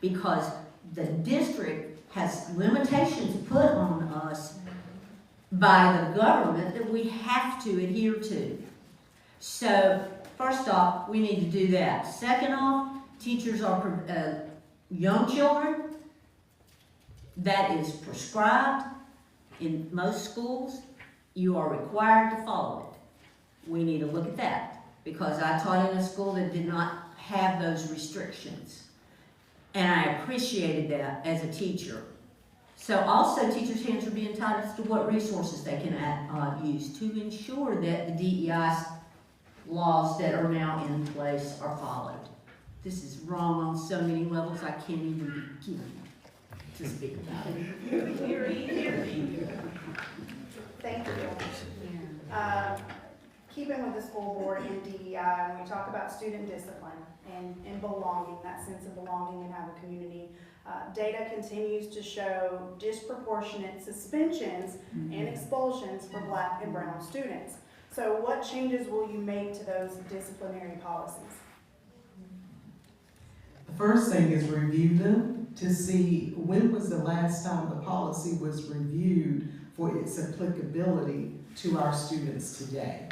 Because the district has limitations put on us by the government that we have to adhere to. So, first off, we need to do that. Second off, teachers are young children. That is prescribed in most schools. You are required to follow it. We need to look at that because I taught in a school that did not have those restrictions. And I appreciated that as a teacher. So also, teachers' hands are being tied as to what resources they can use to ensure that the DEI laws that are now in place are followed. This is wrong on so many levels, I can't even begin to speak about it. Thank you. Keeping with the school board and DEI, when we talk about student discipline and belonging, that sense of belonging and have a community, data continues to show disproportionate suspensions and expulsions for Black and brown students. So what changes will you make to those disciplinary policies? The first thing is review them to see when was the last time the policy was reviewed for its applicability to our students today.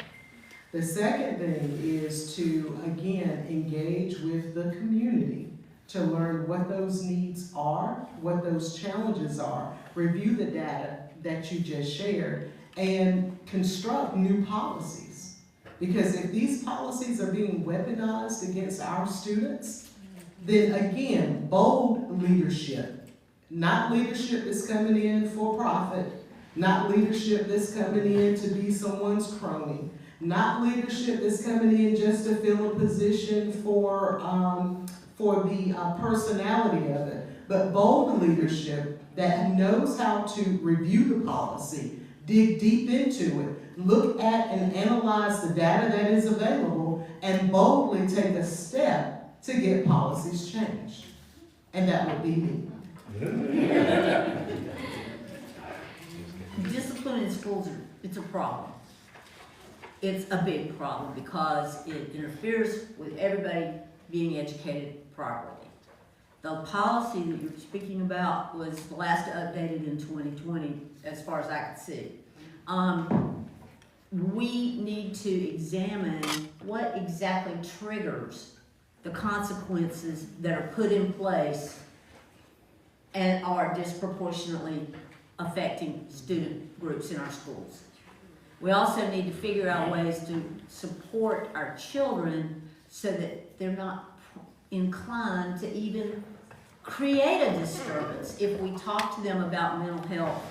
The second thing is to, again, engage with the community to learn what those needs are, what those challenges are, review the data that you just shared, and construct new policies. Because if these policies are being weaponized against our students, then again, bold leadership, not leadership that's coming in for profit, not leadership that's coming in to be someone's crony, not leadership that's coming in just to fill a position for the personality of it, but bold leadership that knows how to review the policy, dig deep into it, look at and analyze the data that is available, and boldly take a step to get policies changed. And that would be me. Discipline in schools, it's a problem. It's a big problem because it interferes with everybody being educated properly. The policy that you're speaking about was last updated in 2020, as far as I could see. We need to examine what exactly triggers the consequences that are put in place and are disproportionately affecting student groups in our schools. We also need to figure out ways to support our children so that they're not inclined to even create a disturbance. If we talk to them about mental health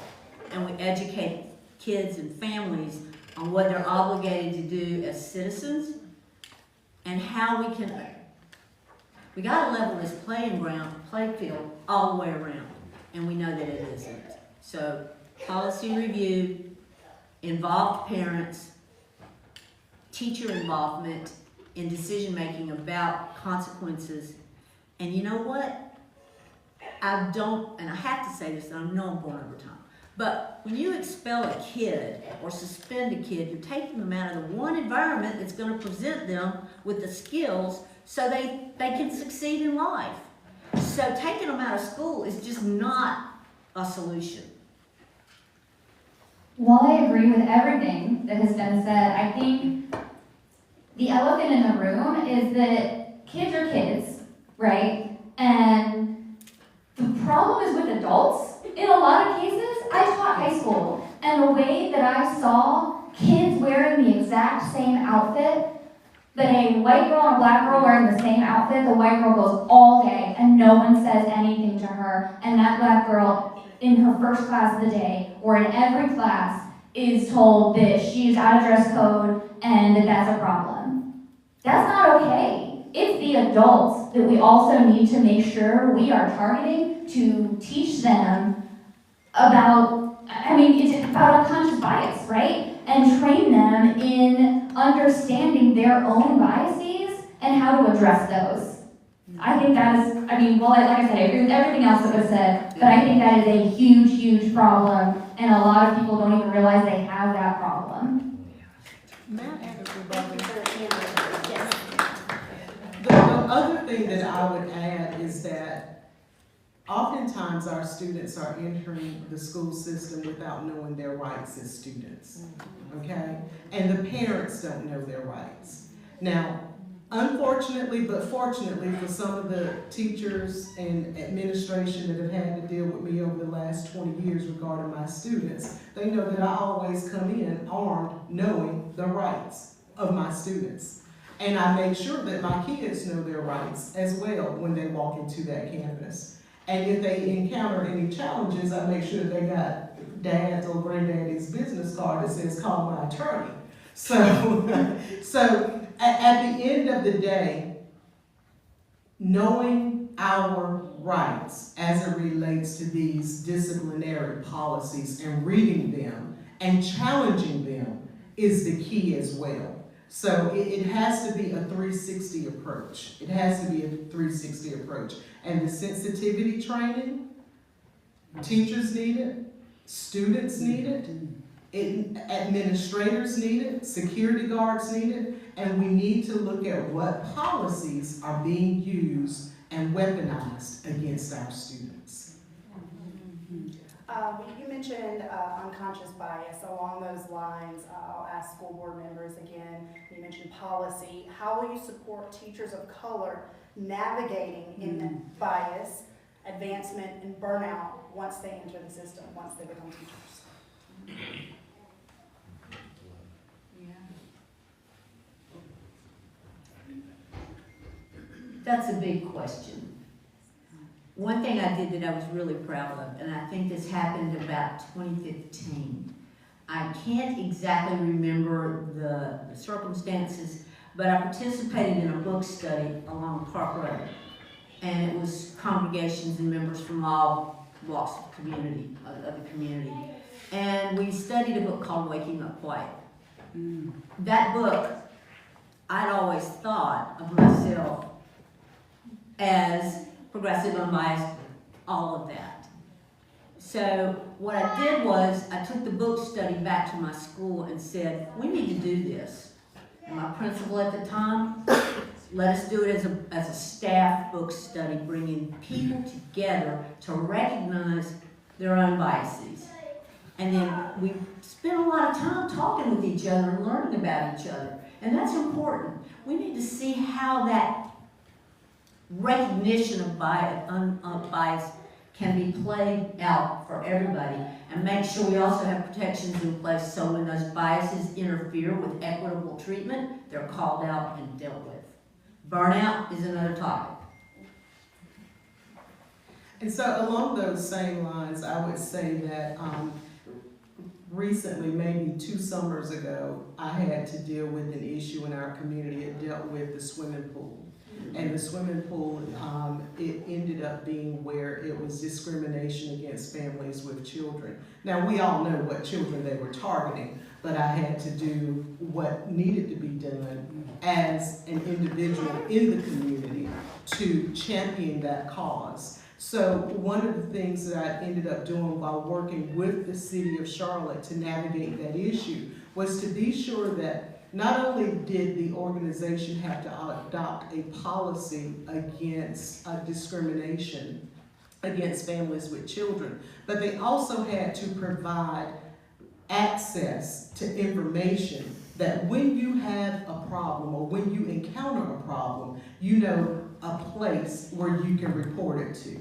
and we educate kids and families on what they're obligated to do as citizens and how we gotta level this playfield all the way around, and we know that it isn't. So, policy review, involved parents, teacher involvement in decision-making about consequences. And you know what? And I have to say this, and I know I'm going over time, but when you expel a kid or suspend a kid, you're taking them out of the one environment that's going to present them with the skills so they can succeed in life. So taking them out of school is just not a solution. While I agree with everything that has been said, I think the elephant in the room is that kids are kids, right? And the problem is with adults. In a lot of cases, I taught high school, and the way that I saw kids wearing the exact same outfit, that a white girl and a black girl wearing the same outfit, the white girl goes all day and no one says anything to her, and that black girl in her first class of the day, or in every class, is told that she's out of dress code and that that's a problem. That's not okay. It's the adults that we also need to make sure we are targeting to teach them about, it's about unconscious bias, right? And train them in understanding their own biases and how to address those. I think that is, like I said, I agree with everything else that was said, but I think that is a huge, huge problem, and a lot of people don't even realize they have that problem. The other thing that I would add is that oftentimes our students are entering the school system without knowing their rights as students, okay? And the parents don't know their rights. Now, unfortunately, but fortunately for some of the teachers and administration that have had to deal with me over the last 20 years regarding my students, they know that I always come in armed, knowing the rights of my students. And I make sure that my kids know their rights as well when they walk into that campus. And if they encounter any challenges, I make sure they got dad's or granddaddy's business card that says, call my attorney. So, at the end of the day, knowing our rights as it relates to these disciplinary policies and reading them and challenging them is the key as well. So it has to be a 360 approach. It has to be a 360 approach. And the sensitivity training, teachers need it, students need it, administrators need it, security guards need it, and we need to look at what policies are being used and weaponized against our students. You mentioned unconscious bias. Along those lines, I'll ask school board members again. You mentioned policy. How will you support teachers of color navigating in bias, advancement, and burnout once they enter the system, once they become teachers? That's a big question. One thing I did that I was really proud of, and I think this happened about 2015. I can't exactly remember the circumstances, but I participated in a book study along Park Road. And it was congregations and members from all walks of the community. And we studied a book called Waking Up White. That book, I'd always thought of myself as progressive, unbiased, all of that. So what I did was I took the book study back to my school and said, we need to do this. And my principal at the time, let us do it as a staff book study, bringing people together to recognize their own biases. And then we spent a lot of time talking with each other and learning about each other. And that's important. We need to see how that recognition of bias can be played out for everybody, and make sure we also have protections in place so when those biases interfere with equitable treatment, they're called out and dealt with. Burnout is another topic. And so along those same lines, I would say that recently, maybe 2 summers ago, I had to deal with an issue in our community. It dealt with the swimming pool. And the swimming pool, it ended up being where it was discrimination against families with children. Now, we all know what children they were targeting, but I had to do what needed to be done as an individual in the community to champion that cause. So one of the things that I ended up doing while working with the city of Charlotte to navigate that issue was to be sure that not only did the organization have to adopt a policy against discrimination against families with children, but they also had to provide access to information that when you have a problem or when you encounter a problem, you know a place where you can report it to.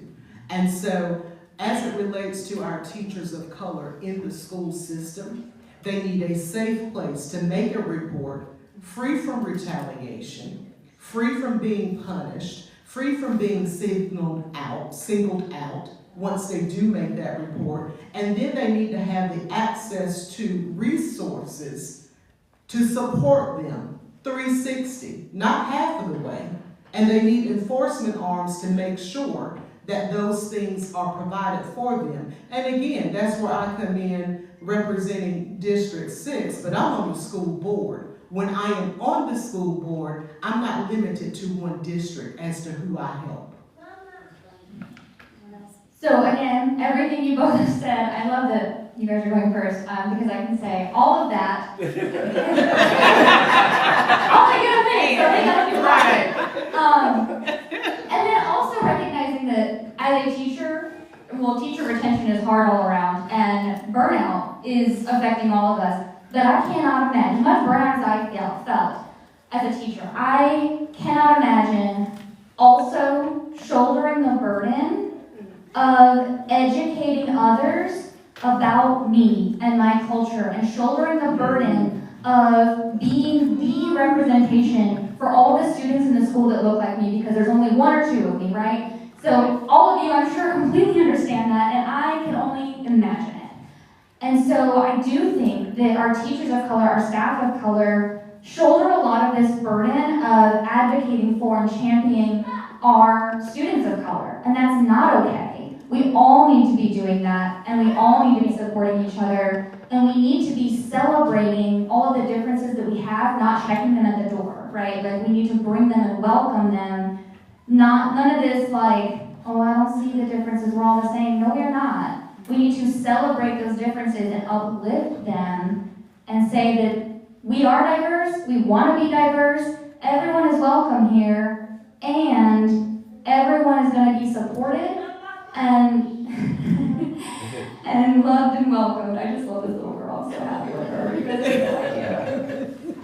And so as it relates to our teachers of color in the school system, they need a safe place to make a report, free from retaliation, free from being punished, free from being singled out once they do make that report. And then they need to have the access to resources to support them 360, not half of the way. And they need enforcement arms to make sure that those things are provided for them. And again, that's where I come in representing District 6, but I'm on the school board. When I am on the school board, I'm not limited to one district as to who I help. So again, everything you both have said, I love that you guys are going first, because I can say all of that. All the good things, so they gotta be right. And then also recognizing that as a teacher, well, teacher retention is hard all around, and burnout is affecting all of us. That I cannot imagine, as much burnout as I felt as a teacher, I cannot imagine also shouldering the burden of educating others about me and my culture, and shouldering the burden of being the representation for all the students in the school that look like me, because there's only 1 or 2 of me, right? So all of you, I'm sure, completely understand that, and I can only imagine it. And so I do think that our teachers of color, our staff of color, shoulder a lot of this burden of advocating for and championing our students of color, and that's not okay. We all need to be doing that, and we all need to be supporting each other, and we need to be celebrating all of the differences that we have, not checking them at the door, right? Like, we need to bring them and welcome them. None of this like, oh, I don't see the differences, we're all the same. No, we're not. We need to celebrate those differences and uplift them and say that we are diverse, we want to be diverse, everyone is welcome here, and everyone is going to be supported and and loved and welcomed. I just love this little girl, I'm so happy with her because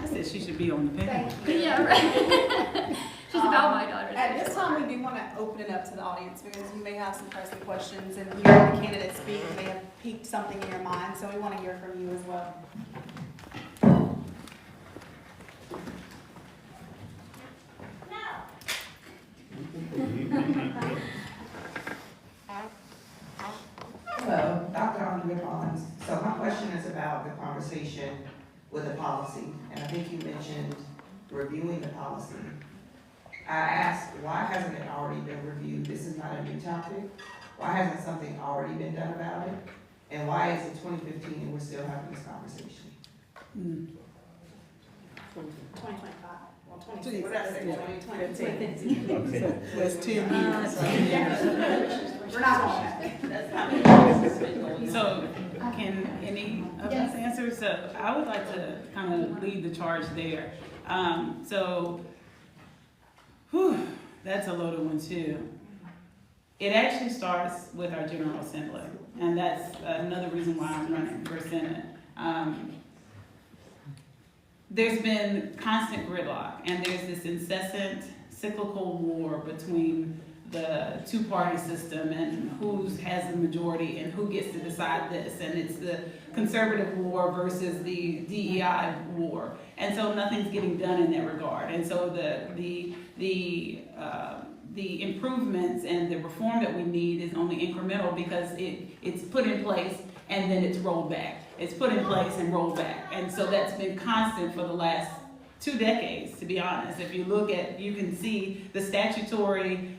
I said she should be on the panel. yeah, right. She's about my daughter. At this time, we do want to open it up to the audience because you may have some pressing questions, and hearing the candidates speak may have piqued something in your mind, so we want to hear from you as well. Hello, Dr. Andrea Collins. So my question is about the conversation with the policy, and I think you mentioned reviewing the policy. I asked, why hasn't it already been reviewed? This is not a new topic. Why hasn't something already been done about it? And why is it 2015 and we're still having this conversation? 2025. Well, 20, what did I say? 2020. That's 10 years. We're not going back. So, can any of us answer? So, I would like to kind of lead the charge there. That's a loaded one too. It actually starts with our General Assembly, and that's another reason why I'm running for Senate. There's been constant gridlock, and there's this incessant cyclical war between the two-party system and who has the majority and who gets to decide this, and it's the conservative war versus the DEI war, and so nothing's getting done in that regard. And so the improvements and the reform that we need is only incremental because it's put in place and then it's rolled back. It's put in place and rolled back, and so that's been constant for the last 2 decades, to be honest. If you look at, you can see the statutory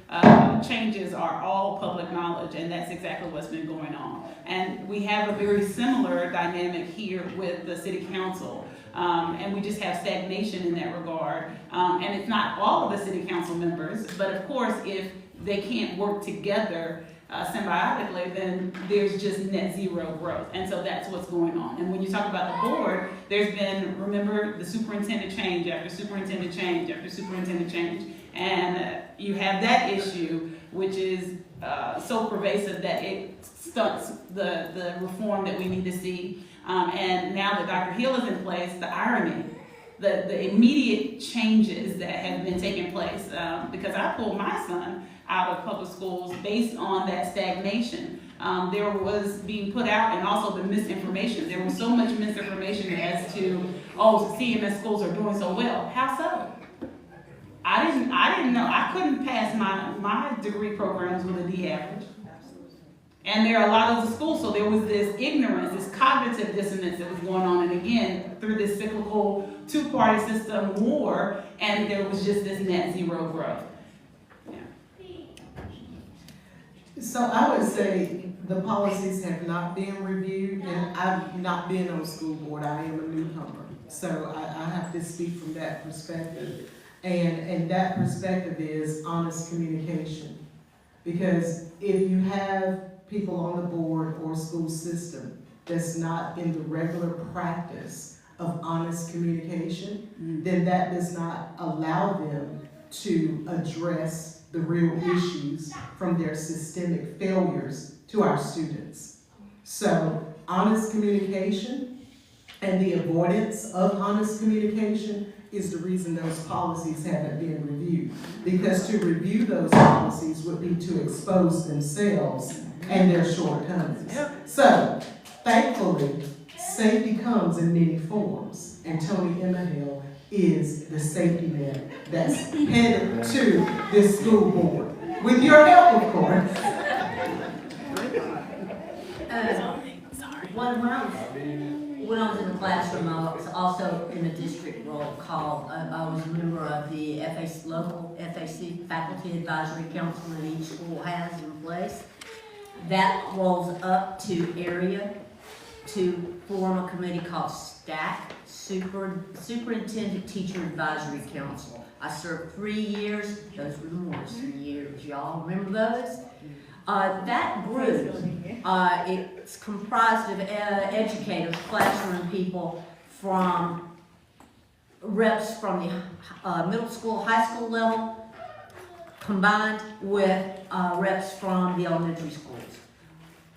changes are all public knowledge, and that's exactly what's been going on. And we have a very similar dynamic here with the city council, and we just have stagnation in that regard. And it's not all of the city council members, but of course, if they can't work together symbiotically, then there's just net zero growth. And so that's what's going on. And when you talk about the board, there's been, remember, the superintendent change after superintendent change after superintendent change. And you have that issue, which is so pervasive that it stunts the reform that we need to see. And now that Dr. Hill is in place, the irony, the immediate changes that have been taking place, because I pulled my son out of public schools based on that stagnation. There was being put out, and also the misinformation. There was so much misinformation as to, oh, CMS schools are doing so well. How so? I didn't know. I couldn't pass my degree programs with a D average. And there are a lot of the schools, so there was this ignorance, this cognitive dissonance that was going on, and again, through this cyclical two-party system war, and there was just this net zero growth. So I would say the policies have not been reviewed, and I've not been on school board. I am a newcomer, so I have to speak from that perspective. And that perspective is honest communication. Because if you have people on the board or school system that's not in the regular practice of honest communication, then that does not allow them to address the real issues from their systemic failures to our students. So honest communication and the avoidance of honest communication is the reason those policies haven't been reviewed. Because to review those policies would be to expose themselves and their shortcomings. So thankfully, safety comes in many forms, and Tony Emmahel is the safety net that's headed to this school board, with your help, of course. when I was in the classroom, I was also in a district role called, I was a member of the local FAC Faculty Advisory Council that each school has in place. That rolls up to area to form a committee called STAC, Superintendent Teacher Advisory Council. I served 3 years, those were the worst 3 years, y'all remember those? That group, it's comprised of educators, classroom people from reps from the middle school, high school level, combined with reps from the elementary schools.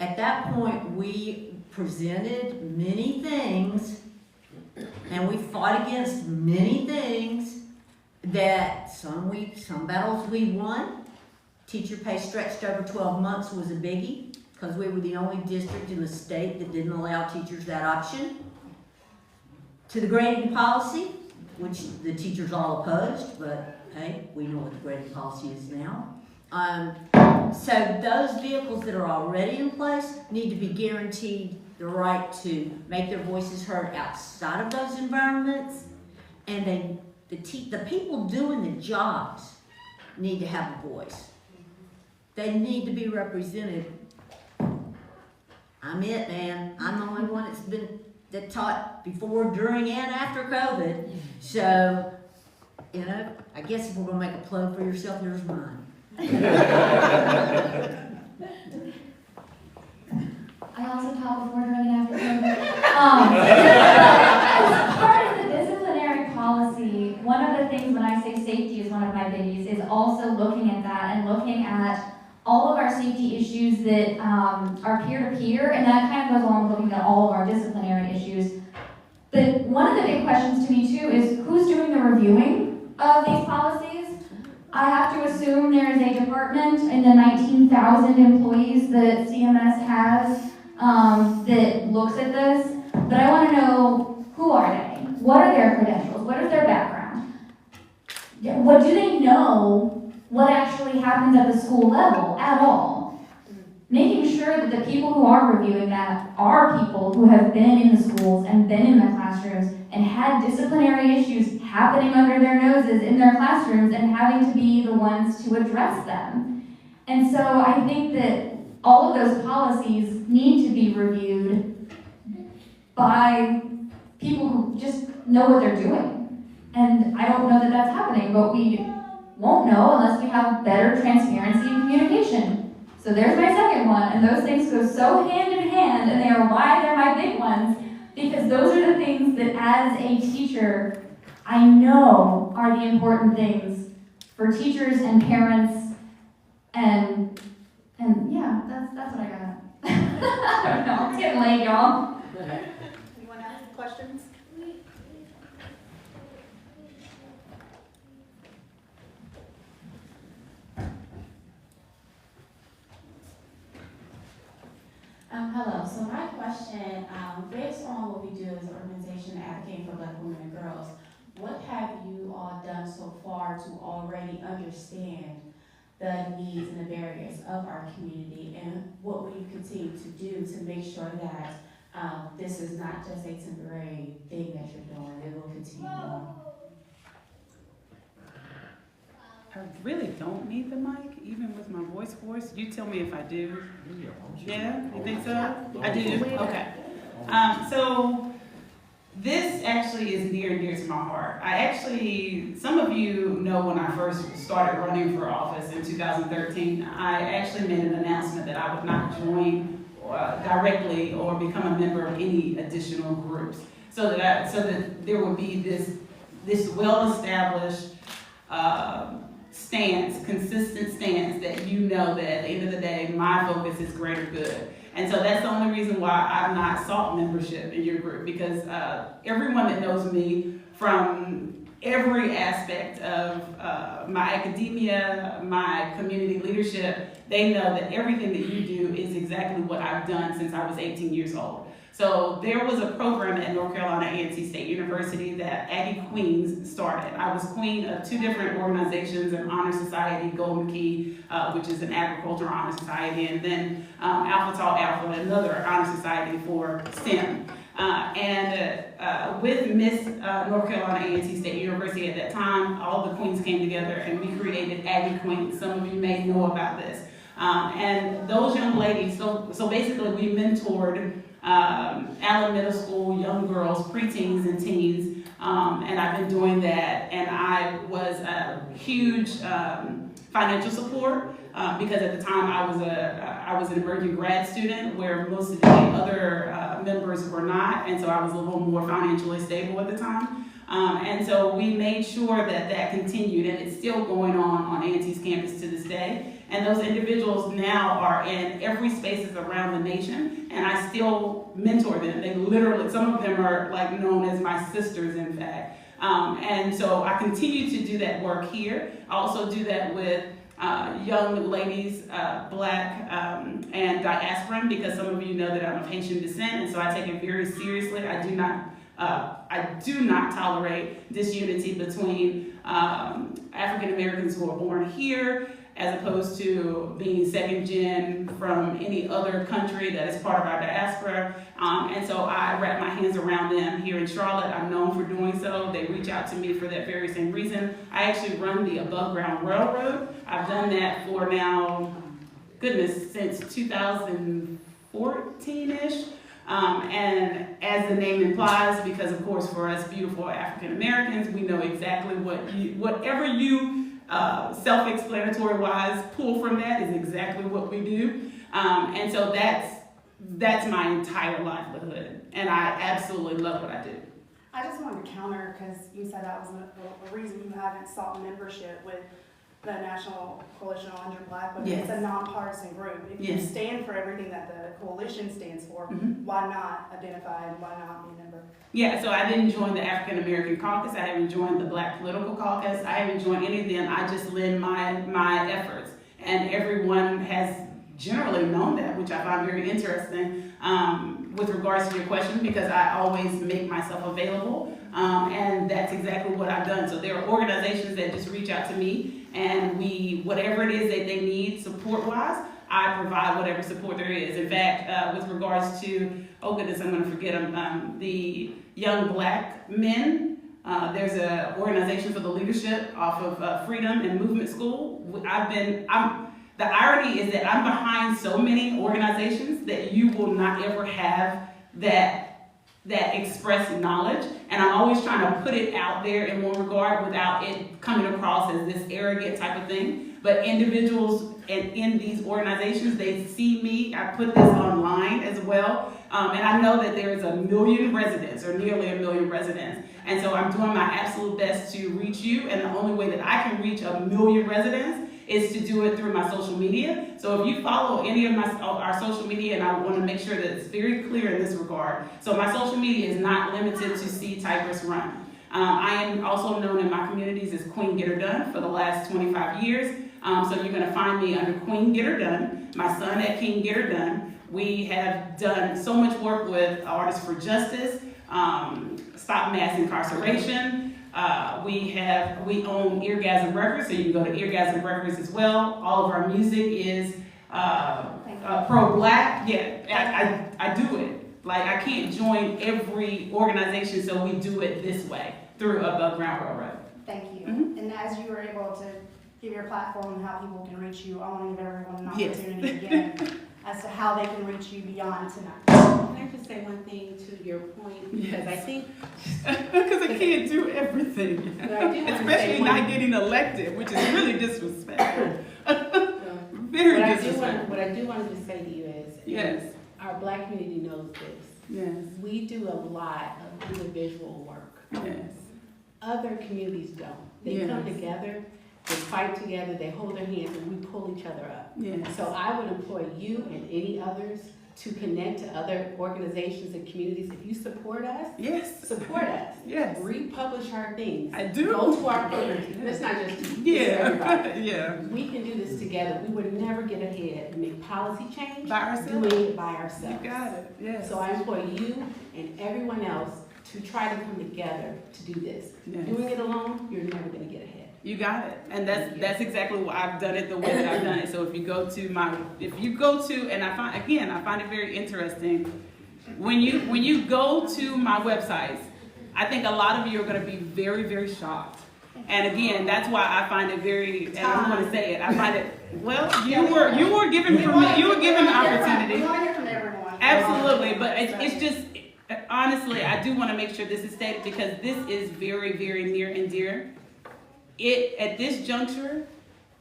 At that point, we presented many things, and we fought against many things that some battles we won. Teacher pay stretched over 12 months was a biggie, because we were the only district in the state that didn't allow teachers that option. To the grading policy, which the teachers all opposed, but hey, we know what the grading policy is now. So those vehicles that are already in place need to be guaranteed the right to make their voices heard outside of those environments, and then the people doing the jobs need to have a voice. They need to be represented. I'm it, man. I'm the only one that taught before, during, and after COVID. So, you know, I guess if we're gonna make a plug for yourself, here's mine. I also taught before, during, and after COVID. As part of the disciplinary policy, one of the things when I say safety is one of my biggies is also looking at that and looking at all of our safety issues that are peer-to-peer, and that kind of goes along with looking at all of our disciplinary issues. But one of the big questions to me too is who's doing the reviewing of these policies? I have to assume there is a department in the 19,000 employees that CMS has that looks at this, but I want to know, who are they? What are their credentials? What is their background? What do they know? What actually happens at the school level at all? Making sure that the people who are reviewing that are people who have been in the schools and been in the classrooms and had disciplinary issues happening under their noses in their classrooms and having to be the ones to address them. And so I think that all of those policies need to be reviewed by people who just know what they're doing. And I don't know that that's happening, but we won't know unless we have better transparency and communication. So there's my second one, and those things go so hand in hand, and they are why they're my big ones, because those are the things that as a teacher, I know are the important things for teachers and parents, and yeah, that's what I got. I don't know, it's getting late, y'all. Anyone else have questions? Hello. So my question, based on what we do as an organization advocating for Black women and girls, what have you all done so far to already understand the needs and the barriers of our community, and what will you continue to do to make sure that this is not just a temporary thing that you're doing, it will continue on? I really don't need the mic, even with my voice hoarse. You tell me if I do. Yeah, you think so? I do, okay. So this actually is near and dear to my heart. Some of you know when I first started running for office in 2013, I actually made an announcement that I would not join directly or become a member of any additional groups, so that there would be this well-established stance, consistent stance that you know that at the end of the day, my focus is greater good. And so that's the only reason why I've not sought membership in your group, because everyone that knows me from every aspect of my academia, my community leadership, they know that everything that you do is exactly what I've done since I was 18 years old. So there was a program at North Carolina A&T State University that Aggie Queens started. I was queen of 2 different organizations, an honor society, Golden Key, which is an agricultural honor society, and then Alpha Tau Alpha, another honor society for STEM. With Miss North Carolina A&T State University at that time, all the queens came together and we created Aggie Queens. Some of you may know about this. And those young ladies, so basically we mentored Allen Middle School young girls, preteens and teens, and I've been doing that. And I was a huge financial support because at the time I was an emerging grad student where most of the other members were not, and so I was a little more financially stable at the time. And so we made sure that continued, and it's still going on A&T's campus to this day. And those individuals now are in every spaces around the nation, and I still mentor them. They literally, some of them are like known as my sisters, in fact. And so I continue to do that work here. I also do that with young ladies, Black and diasporan, because some of you know that I'm of Haitian descent, and so I take it very seriously. I do not tolerate disunity between African Americans who are born here as opposed to being second gen from any other country that is part of our diaspora. And so I wrap my hands around them here in Charlotte. I'm known for doing so. They reach out to me for that very same reason. I actually run the Above Ground Railroad. I've done that for now, goodness, since 2014-ish. And as the name implies, because of course for us beautiful African Americans, we know exactly whatever you self-explanatory wise pull from that is exactly what we do. And so that's my entire livelihood, and I absolutely love what I do. I just wanted to counter, because you said that was a reason you haven't sought membership with the National Coalition on 100 Black Women. Yes. It's a nonpartisan group. If you Yes. stand for everything that the coalition stands for, Mhm. why not identify and why not be a member? Yeah, so I didn't join the African American Caucus. I haven't joined the Black Political Caucus. I haven't joined any of them. I just lend my efforts, and everyone has generally known that, which I find very interesting with regards to your question, because I always make myself available, and that's exactly what I've done. So there are organizations that just reach out to me, and whatever it is that they need support-wise, I provide whatever support there is. In fact, with regards to, oh goodness, I'm going to forget them, the Young Black Men, there's an organization for the leadership off of Freedom and Movement School. The irony is that I'm behind so many organizations that you will not ever have that express knowledge, and I'm always trying to put it out there in one regard without it coming across as this arrogant type of thing. But individuals in these organizations, they see me. I put this online as well, and I know that there's 1 million residents, or nearly 1 million residents, and so I'm doing my absolute best to reach you, and the only way that I can reach 1 million residents is to do it through my social media. So if you follow any of our social media, and I want to make sure that it's very clear in this regard. So my social media is not limited to See Tigress Run. I am also known in my communities as Queen Get Her Done for the last 25 years. So you're going to find me under Queen Get Her Done, my son at King Get Her Done. We have done so much work with Artists for Justice, Stop Mass Incarceration. We own Eargasm Records, so you can go to Eargasm Records as well. All of our music is pro-Black. Yeah, I do it. Like, I can't join every organization, so we do it this way, through Above Ground Railroad. Thank you. Mhm. And as you were able to give your platform and how people can reach you, I want to give everyone an Yes. opportunity again as to how they can reach you beyond tonight. Can I just say one thing to your point? Yes. Because I think, Because I can't do everything. but I do want to say Especially one not getting elected, which is really disrespectful. Very disrespectful. What I do want to say to you is, Yes. our Black community knows this. Yes. We do a lot of individual work. Yes. Other communities don't. They Yes. come together, they fight together, they hold their hands, and we pull each other up. Yes. So I would employ you and any others to connect to other organizations and communities. If you support us, Yes. support us. Yes. Republish our things. I do. Go to our programs. It's not just you. It's everybody. Yeah. We can do this together. We would never get ahead and make policy change By ourselves. doing it by ourselves. You got it. Yes. So I implore you and everyone else to try to come together to do this. Yes. Doing it alone, you're never going to get ahead. You got it. And that's exactly why I've done it the way that I've done it. So if you go to, and I find it very interesting, when you go to my websites, I think a lot of you are going to be very, very shocked. And again, that's why I find it very, and I'm going to say it, I find it, well, you were given the opportunity. We want to hear from everyone. Absolutely, but it's just, honestly, I do want to make sure this is stated because this is very, very near and dear. At this juncture,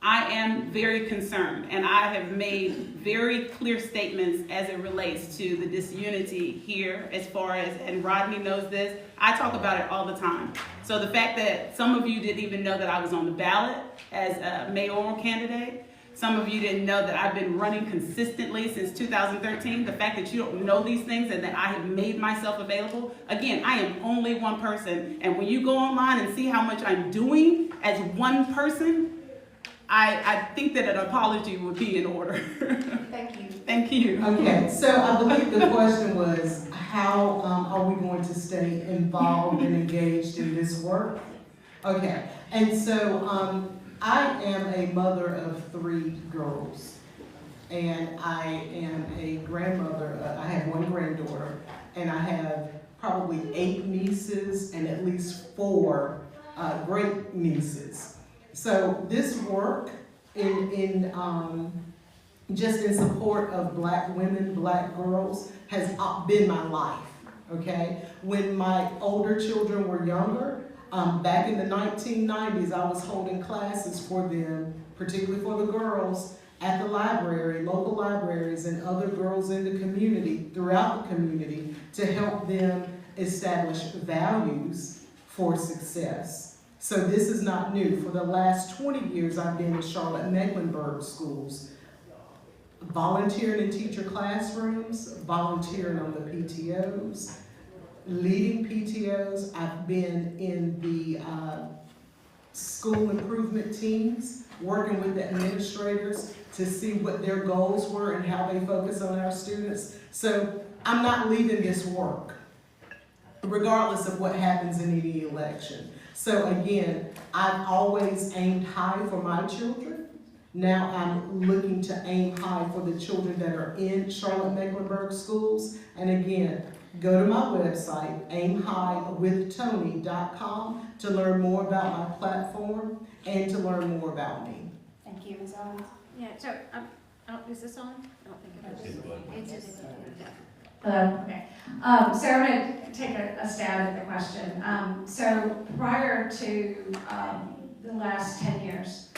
I am very concerned, and I have made very clear statements as it relates to the disunity here as far as, and Rodney knows this, I talk about it all the time. So the fact that some of you didn't even know that I was on the ballot as a mayoral candidate, some of you didn't know that I've been running consistently since 2013. The fact that you don't know these things and that I have made myself available. Again, I am only one person. And when you go online and see how much I'm doing as one person, I think that an apology would be in order. Thank you. Thank you. Okay, so I believe the question was, how are we going to stay involved and engaged in this work? Okay, and so I am a mother of 3 girls, and I am a grandmother. I have 1 granddaughter, and I have probably 8 nieces and at least 4 great nieces. So this work just in support of Black women, Black girls, has been my life, okay? When my older children were younger, back in the 1990s, I was holding classes for them, particularly for the girls, at the library, local libraries, and other girls in the community, throughout the community, to help them establish values for success. So this is not new. For the last 20 years, I've been in Charlotte-Mecklenburg schools, volunteering in teacher classrooms, volunteering on the PTOs, leading PTOs. I've been in the school improvement teams, working with the administrators to see what their goals were and how they focus on our students. So I'm not leaving this work, regardless of what happens in any election. So again, I've always aimed high for my children. Now I'm looking to aim high for the children that are in Charlotte-Mecklenburg schools. And again, go to my website, aimhighwithtony.com, to learn more about my platform and to learn more about me. Thank you, Ms. Owens. Yeah, so, is this on? I don't think it is. It's Hello. Okay. So I'm going to take a stab at the question. So prior to the last 10 years,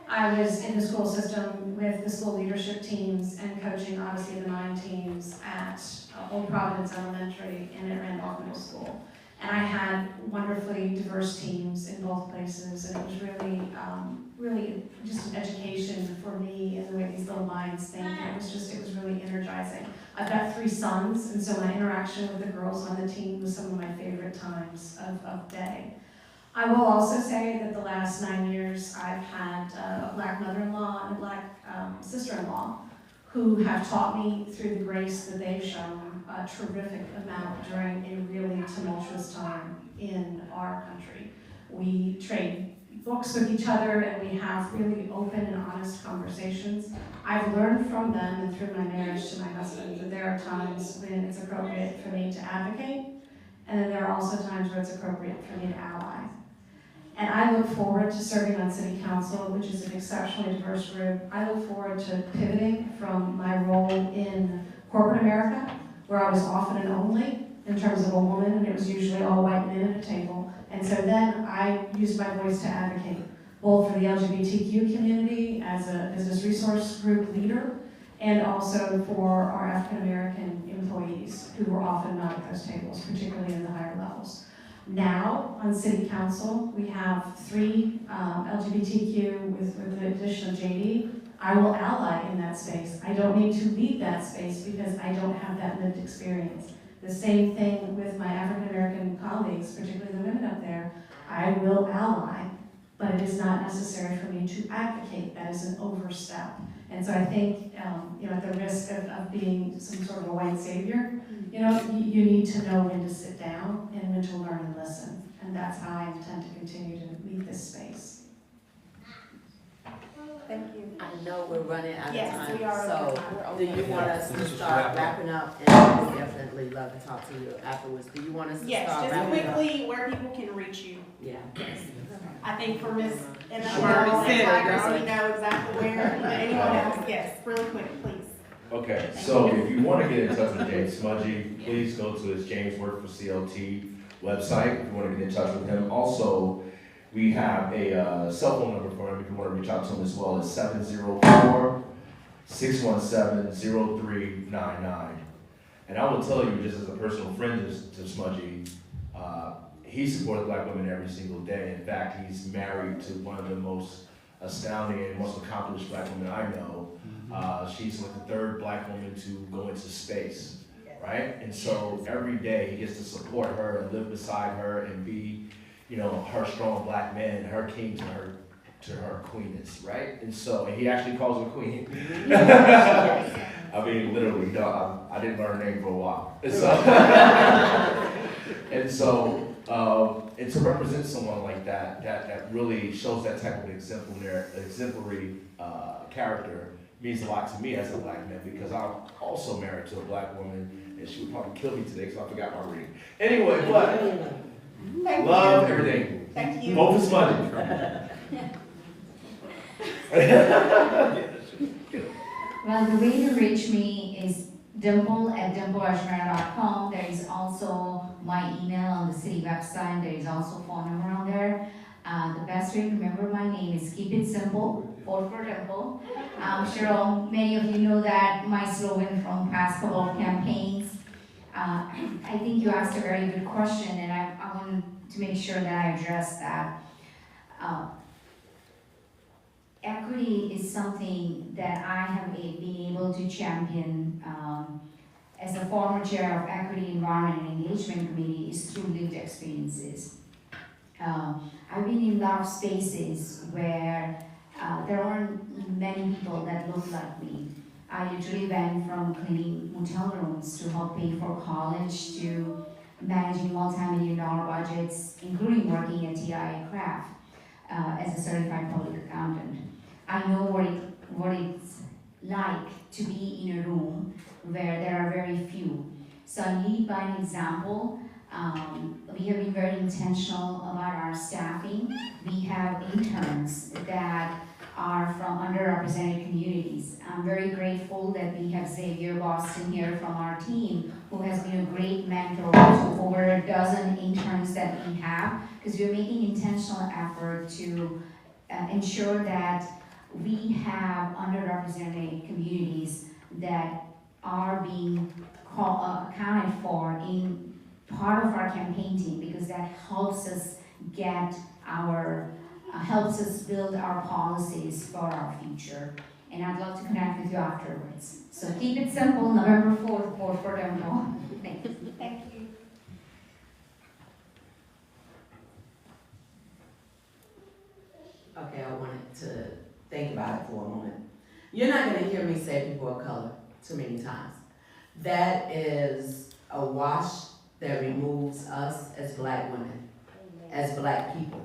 I was in the school system with the school leadership teams and coaching, obviously, the 9 teams at Old Providence Elementary and at Randolph Middle School. And I had wonderfully diverse teams in both places, and it was really, really just an education for me and the way these little minds think. And it was really energizing. I've got 3 sons, and so my interaction with the girls on the team was some of my favorite times of day. I will also say that the last 9 years I've had a Black mother-in-law and a Black sister-in-law who have taught me through the grace that they've shown a terrific amount during a really tumultuous time in our country. We trade books with each other and we have really open and honest conversations. I've learned from them and through my marriage to my husband that there are times when it's appropriate for me to advocate, and then there are also times where it's appropriate for me to ally. And I look forward to serving on City Council, which is an exceptionally diverse group. I look forward to pivoting from my role in corporate America, where I was often an only in terms of a woman, and it was usually all white men at a table. And so then I used my voice to advocate, both for the LGBTQ community as a business resource group leader, and also for our African American employees who were often not at those tables, particularly in the higher levels. Now, on City Council, we have 3 LGBTQ with the addition of JD, I will ally in that space. I don't need to lead that space because I don't have that lived experience. The same thing with my African American colleagues, particularly the women up there. I will ally, but it is not necessary for me to advocate. That is an overstep. And so I think, at the risk of being some sort of a white savior, you need to know when to sit down and when to learn and listen. And that's how I intend to continue to lead this space. Thank you. I know we're running out of Yes, time, we are running out of time. so do you want us to start wrapping up? And I would definitely love to talk to you afterwards. Do you want us to Yes, start just wrapping up? quickly where people can reach you. Yeah. I think for Ms. Emma, She already said it, Tigers, y'all. we know exactly where, but anyone else, yes, really quick, please. Okay, so if you want to get in touch with James Smudgy, please go to his James Work for CLT website if you want to get in touch with him. Also, we have a cell phone number for him if you want to reach out to him as well. It's 704-617-0399. And I will tell you, just as a personal friend to Smudgy, he supports Black women every single day. In fact, he's married to one of the most astounding and most accomplished Black women I know. She's like the third Black woman to go into space, right? And so every day he gets to support her and live beside her and be, her strong Black man, her king to her queeness, right? And so, and he actually calls her queen. I mean, literally, I didn't learn her name for a while. And to represent someone like that really shows that type of exemplary character means a lot to me as a Black man, because I'm also married to a Black woman, and she would probably kill me today because I forgot my ring. Anyway, but love everything. Thank you. Vote for Smudgy. Well, the way to reach me is dimple@dimple.com. There is also my email on the city website. There is also phone number on there. The best way to remember my name is keep it simple, vote for Dimple. I'm sure many of you know that my slogan from past couple of campaigns. I think you asked a very good question, and I wanted to make sure that I address that. Equity is something that I have been able to champion as a former chair of Equity, Environment, and Engagement Committee is through lived experiences. I've been in a lot of spaces where there aren't many people that look like me. I literally went from cleaning motel rooms to help pay for college to managing multi-million-dollar budgets, including working at TIA Craft as a certified public accountant. I know what it's like to be in a room where there are very few. So I lead by an example. We have been very intentional about our staffing. We have interns that are from underrepresented communities. I'm very grateful that we have Xavier Boston here from our team, who has been a great mentor to over a dozen interns that we have, because we're making intentional effort to ensure that we have underrepresented communities that are being accounted for in part of our campaign team, because that helps us helps us build our policies for our future. And I'd love to connect with you afterwards. So keep it simple, November 4th, vote for Dimple. Thank you. Thank you. Okay, I wanted to think about it for a moment. You're not gonna hear me say people of color too many times. That is a wash that removes us as Black women, as Black people.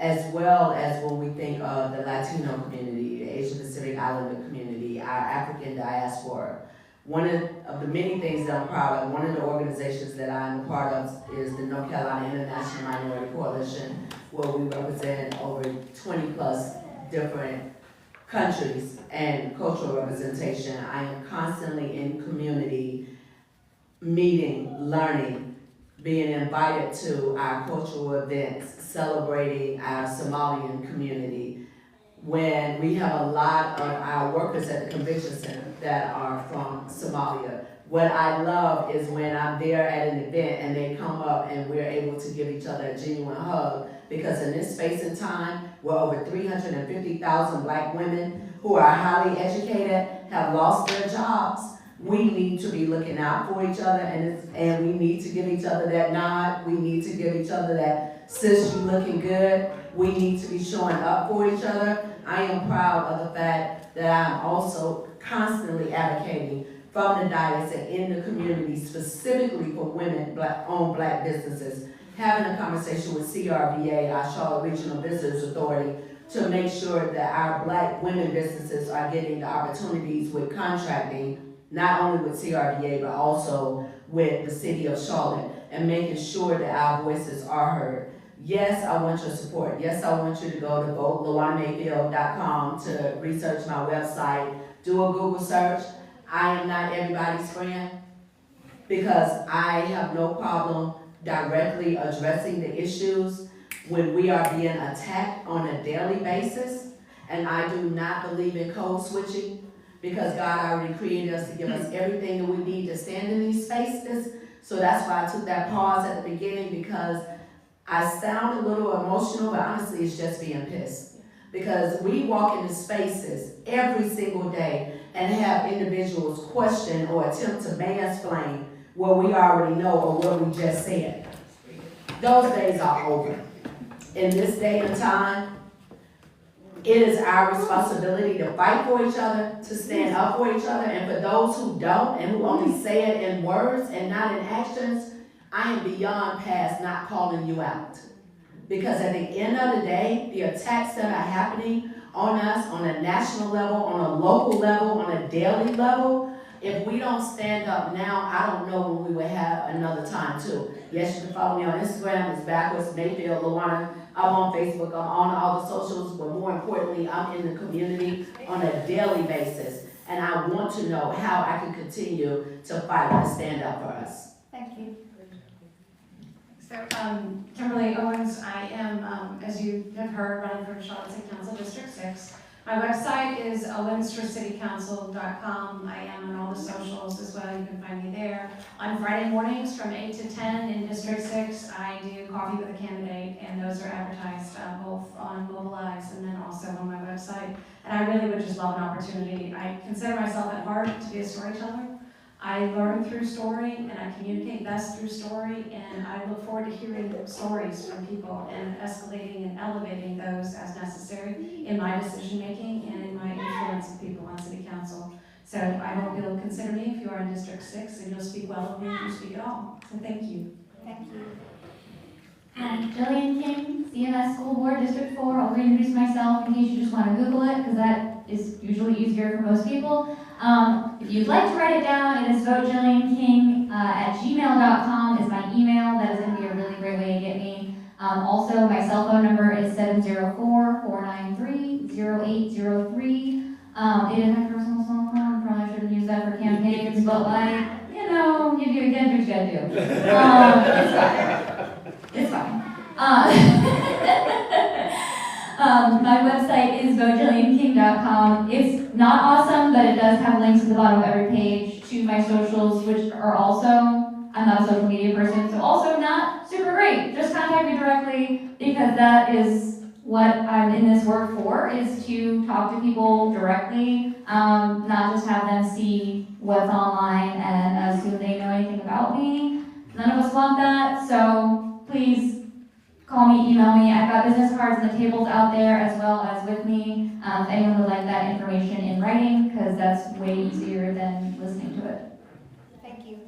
As well as when we think of the Latino community, the Asian Pacific Islander community, our African diaspora. One of the many things that I'm proud of, one of the organizations that I'm a part of is the North Carolina International Minority Coalition, where we represent over 20 plus different countries and cultural representation. I am constantly in community, meeting, learning, being invited to our cultural events, celebrating our Somalian community, when we have a lot of our workers at the convention center that are from Somalia. What I love is when I'm there at an event and they come up and we're able to give each other a genuine hug, because in this space and time, where over 350,000 black women who are highly educated have lost their jobs, we need to be looking out for each other, and we need to give each other that nod. We need to give each other that, sis, you looking good. We need to be showing up for each other. I am proud of the fact that I'm also constantly advocating from the dais and in the community, specifically for women-owned black businesses, having a conversation with CRVA, our Charlotte Regional Visitors Authority, to make sure that our black women businesses are getting the opportunities with contracting, not only with CRVA, but also with the city of Charlotte, and making sure that our voices are heard. Yes, I want your support. Yes, I want you to go to vote.LaWanaMayfield.com to research my website, do a Google search. I am not everybody's friend, because I have no problem directly addressing the issues when we are being attacked on a daily basis. And I do not believe in code switching, because God already created us to give us everything that we need to stand in these spaces. So that's why I took that pause at the beginning, because I sound a little emotional, but honestly it's just being pissed. Because we walk into spaces every single day and have individuals question or attempt to mansplain what we already know or what we just said. Those days are over. In this day and time, it is our responsibility to fight for each other, to stand up for each other, and for those who don't and who only say it in words and not in actions, I am beyond past not calling you out. Because at the end of the day, the attacks that are happening on us on a national level, on a local level, on a daily level, if we don't stand up now, I don't know when we will have another time too. Yes, you can follow me on Instagram, it's backwards, Mayfield, LaWanna. I'm on Facebook, I'm on all the socials, but more importantly, I'm in the community on a daily basis. And I want to know how I can continue to fight and stand up for us. Thank you. So, Kimberly Owens, I am, as you have heard, running for Charlotte City Council District 6. My website is OwensforCityCouncil.com. I am on all the socials as well. You can find me there. On Friday mornings from 8 to 10 in District 6, I do Coffee with a Candidate, and those are advertised both on Mobilize and then also on my website. And I really would just love an opportunity. I consider myself at heart to be a storyteller. I learn through story, and I communicate best through story, and I look forward to hearing stories from people and escalating and elevating those as necessary in my decision-making and in my influence of people on City Council. So I hope you'll consider me if you are in District 6, and you'll speak well of me and you speak at all. So thank you. Thank you. Hi, Jillian King, CMS School Board, District 4. I'll reintroduce myself in case you just want to Google it, because that is usually easier for most people. If you'd like to write it down, it is votejillianking at gmail.com is my email. That is going to be a really great way to get me. Also, my cell phone number is 704-493-0803. It is my personal cell phone. Probably shouldn't use that for campaigns, but like, you know, you do again what you gotta do. It's fine. It's fine. My website is votejillianking.com. It's not awesome, but it does have links at the bottom of every page to my socials, which are also, I'm not a social media person, so also not super great. Just contact me directly, because that is what I'm in this work for, is to talk to people directly, not just have them see what's online and assume they know anything about me. None of us want that, so please call me, email me. I've got business cards and the tables out there as well as with me. If anyone would like that information in writing, because that's way easier than listening to it. Thank you.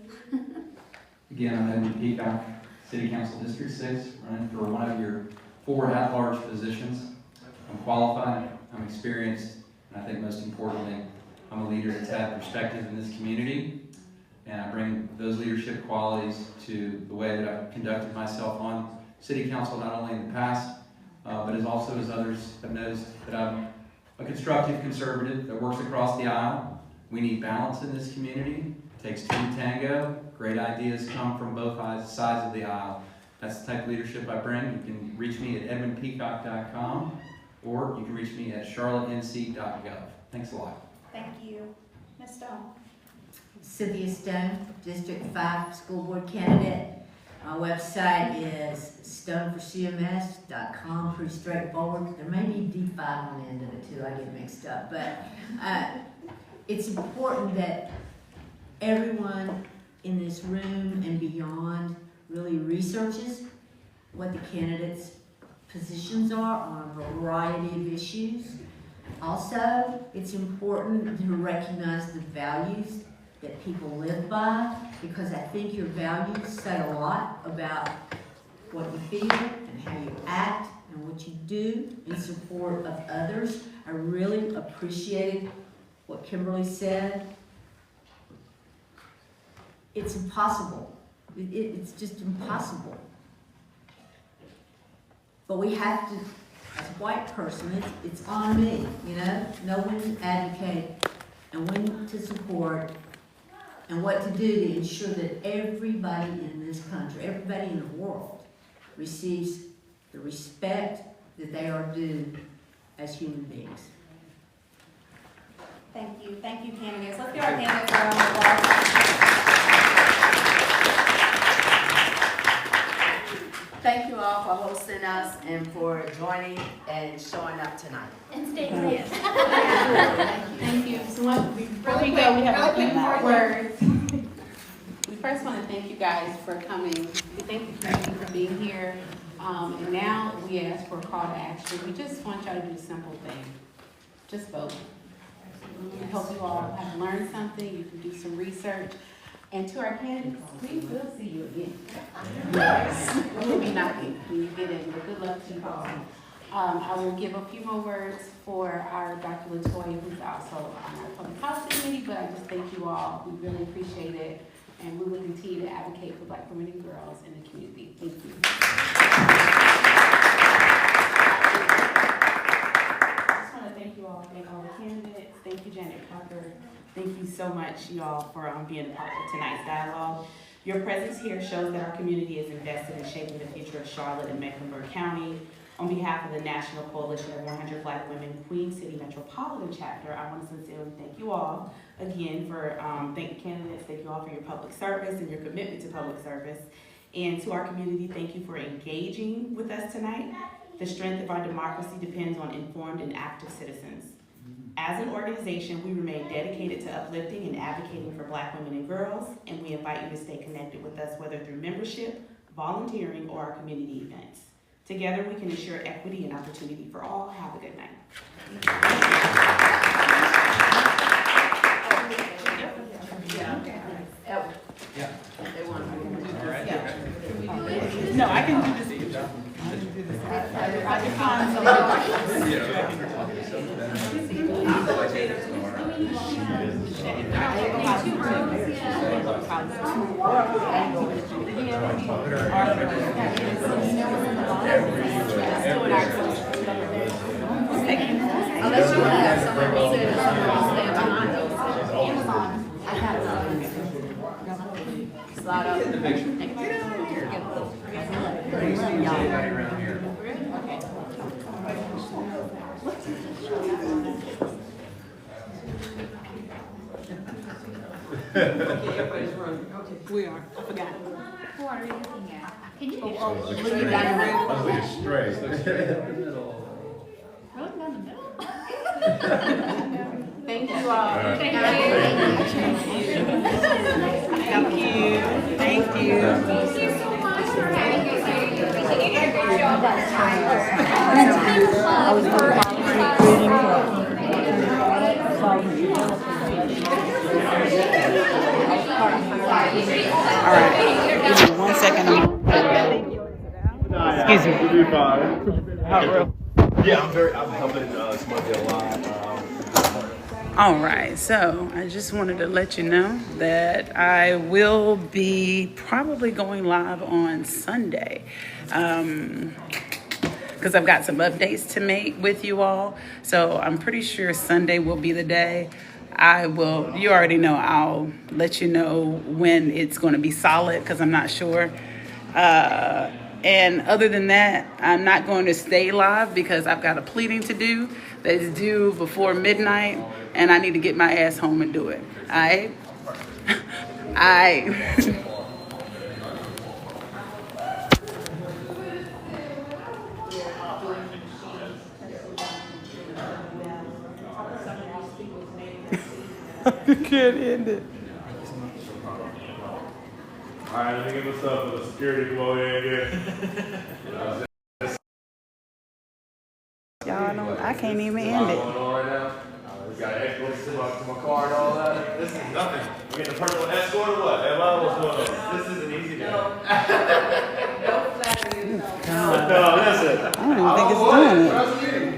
Again, I'm Edmund Peacock, City Council District 6, running for one of your 4 at-large positions. I'm qualified, I'm experienced, and I think most importantly, I'm a leader that's had perspective in this community, and I bring those leadership qualities to the way that I've conducted myself on City Council, not only in the past, but as others have noticed that I'm a constructive conservative that works across the aisle. We need balance in this community. It takes 2 to tango. Great ideas come from both sides of the aisle. That's the type of leadership I bring. You can reach me at edmundpeacock.com. or you can reach me at charlottenc.gov. Thanks a lot. Thank you. Ms. Stone? Cynthia Stone, District 5 School Board candidate. My website is stoneforcms.com, pretty straightforward. There may be D5 on the end of it too, I get mixed up. But it's important that everyone in this room and beyond really researches what the candidates' positions are on a variety of issues. Also, it's important to recognize the values that people live by, because I think your values say a lot about what you feel and how you act and what you do in support of others. I really appreciated what Kimberly said. It's impossible. It's just impossible. But we have to, as a white person, it's on me, you know when to advocate and when to support and what to do to ensure that everybody in this country, everybody in the world, receives the respect that they are due as human beings. Thank you. Thank you, candidates. Let's give our candidates a round of applause. Thank you all for hosting us and for joining and showing up tonight. And stay clear. Thank you. So before we go, we have a few words. We first want to thank you guys for coming. We thank the community for being here. And now we ask for a call to action. We just want y'all to do a simple thing. Just vote. I hope you all have learned something. You can do some research. And to our candidates, we will see you again. Yes. We'll be knocking when you get in, but good luck to you all. I will give a few more words for our Dr. LaToya, who's also on our public policy committee, but I just thank you all. We really appreciate it, and we will continue to advocate for Black women and girls in the community. Thank you. I just want to thank you all, thank all the candidates. Thank you, Janet Parker. Thank you so much, you all, for being a part of tonight's dialogue. Your presence here shows that our community is invested in shaping the future of Charlotte and Mecklenburg County. On behalf of the National Coalition of 100 Black Women Queen City Metropolitan Chapter, I want to sincerely thank you all again for thank candidates, thank you all for your public service and your commitment to public service. And to our community, thank you for engaging with us tonight. The strength of our democracy depends on informed and active citizens. As an organization, we remain dedicated to uplifting and advocating for Black women and girls, and we invite you to stay connected with us, whether through membership, volunteering, or our community events. Together, we can ensure equity and opportunity for all. Have a good night. Yeah. They want to. All right. No, I can do this. Unless you want to have someone who says stand behind us. Slide up. We are. I forgot. Who are you looking at? Can you? Looks straight. Really down the middle? Thank you all. Thank you. Thank you. Thank you so much for having us here. You did a great job on time. All right. Give me 1 second. Excuse me. Yeah, I'm helping Smudgy a lot. All right, so I just wanted to let you know that I will be probably going live on Sunday because I've got some updates to make with you all. So I'm pretty sure Sunday will be the day. You already know, I'll let you know when it's going to be solid because I'm not sure. And other than that, I'm not going to stay live because I've got a pleading to do that is due before midnight, and I need to get my ass home and do it. All right? You can't end it. All right, let me get this up for the security. Come over here and get. Y'all don't, I can't even end it. Going on right now? We got escorts to my car and all that. This is nothing. We get the personal escort or what? Am I what's going on? This is an easy day. No, listen. I don't even think it's doing it.